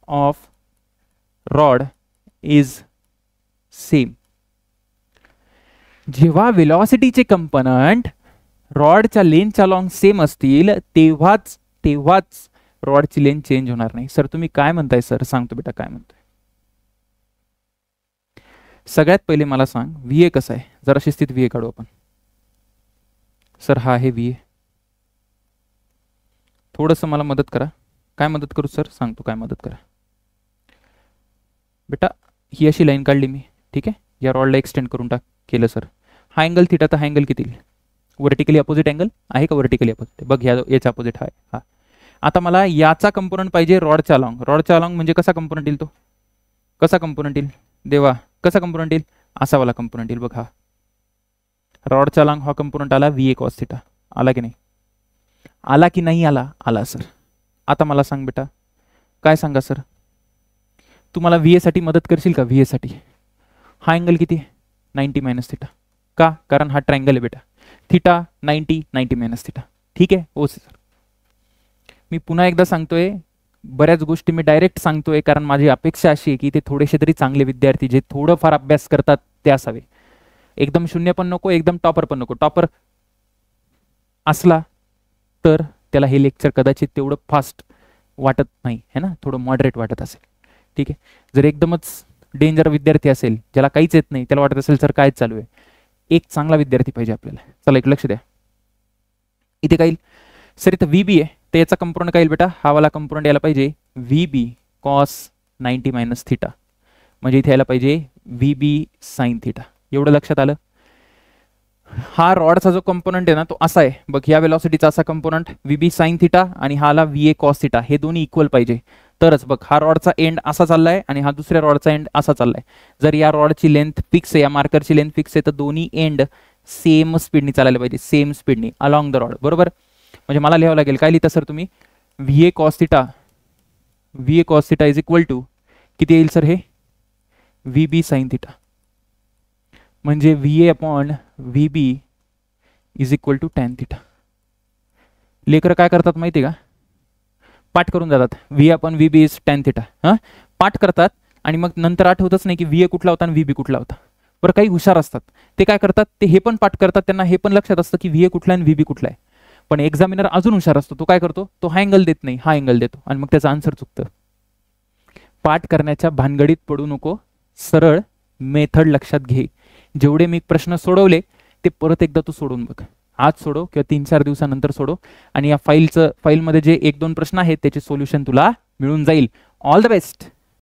of rod is same. जेव्हा वेलॉसिटीचे कंपोनंट रॉडच्या लेंथच्या अलॉंग सेम असतील तेव्हाच रॉडची लेंथ चेंज होणार नाही. सर तुम्ही काय म्हणताय सर? सांगतो बेटा काय म्हणतोय. सगळ्यात पहिले मला सांग VA कसं आहे, जरा शिस्तीत VA काढू आपण. सर हा आहे VA. थोडंसं मला मदत करा. काय मदत करू सर? सांगतो काय मदत करा. बेटा ही अशी लाईन काढली मी, ठीक आहे, या रॉडला एक्सटेंड करून केलं सर. हा अँगल थिटा, तर हा अँगल किती येईल, वर्टिकली अपोजिट अँगल आहे का, वर्टिकली अपोजिट, बघ याचा अपोजिट आहे हा. आता मला याचा कंपोनंट पाहिजे रॉडच्या अलॉंग. रॉडच्या अलॉंग म्हणजे कसा कंपोनंट येईल, तो कसा कंपोनंट येईल देवा, कसा कंपोनंट येईल, असा वाला कंपोनंट येईल. बघ हा रॉडच्या अलॉंग हा कंपोनंट आला VA कॉस थिटा. आला की नाही, आला की नाही आला, आला सर. आता मला सांग बेटा, काय सांगा सर, तुम्हाला VA साठी मदत करशील का? VA साठी हा अँगल किती, 90 मायनस थिटा. का? कारण हा ट्रायंगल आहे बेटा. Theta 90 minus theta. ठीक आहे. हो सर. मी पुन्हा एकदा सांगतोय, बऱ्याच गोष्टी मी डायरेक्ट सांगतोय, कारण माझी अपेक्षा अशी आहे की ते थोडेसे तरी चांगले विद्यार्थी जे थोडंफार अभ्यास करतात ते असावे. एकदम शून्य पण नको, एकदम टॉपर पण नको. टॉपर असला तर त्याला हे लेक्चर कदाचित तेवढं फास्ट वाटत नाही है ना, थोडं मॉडरेट वाटत असेल. ठीक आहे. जर एकदमच डेंजर विद्यार्थी असेल, ज्याला काहीच येत नाही, त्याला वाटत असेल सर काय चालू आहे, एक चांगला विद्यार्थी पाहिजे आपल्याला. चला एक लक्ष द्या. इथे काय येईल सर, इथं व्ही आहे, तर याचा कंपोनंट काय येईल बेटा, हा वाला कंपोनंट यायला पाहिजे व्ही बी कॉस 90 मायनस थिटा, म्हणजे इथे यायला पाहिजे व्ही बी साइन थिटा. एवढं लक्षात आलं. हा रॉडचा जो कंपोनंट आहे ना तो असा आहे बघ, या वेलॉसिटीचा असा component V B sine theta आणि हा आला व्ही ए कॉस थिटा, हे दोन्ही इक्वल पाहिजे तरच बघ हा रॉडचा एंड असा चाललाय आणि हा दुसऱ्या रॉडचा एंड असा चाललाय. जर या रॉडची लेंथ फिक्स आहे, या मार्करची लेंथ फिक्स आहे, तर दोन्ही एंड सेम स्पीडनी चालायला पाहिजे, सेम स्पीडनी अलॉंग द रॉड. बरोबर. म्हणजे मला लिहावं लागेल, काय लिहिता सर तुम्ही, V A cos theta is equal to किती येईल सर, हे व्ही बी साइन थिटा, म्हणजे V A upon V B is equal to tan theta. लेकर काय करतात माहिती का, पाठ करून जातात, V upon V B is tan theta. हां, पाठ करतात आणि मग नंतर आठवतच नाही की व्ही ए कुठला होता आणि व्ही बी कुठला होता. बरं, काही हुशार असतात ते काय करतात, ते हे पण पाठ करतात, त्यांना हे पण लक्षात असतं की व्ही ए कुठला आणि व्ही बी कुठला आहे. पण एक्झामिनर अजून हुशार असतो, तो काय करतो, तो हा अँगल देत नाही, हा अँगल देतो आणि मग त्याचं आन्सर चुकतं. पाठ करण्याच्या भानगडीत पडू नको, सरळ मेथड लक्षात घे. जेवढे मी प्रश्न सोडवले ते परत एकदा तू सोडून बघ, आज सोडव किंवा 3-4 दिवसानंतर सोडव, आणि या फाईलमध्ये जे 1-2 प्रश्न आहेत त्याचे सोल्युशन तुला मिळून जाईल. All the best.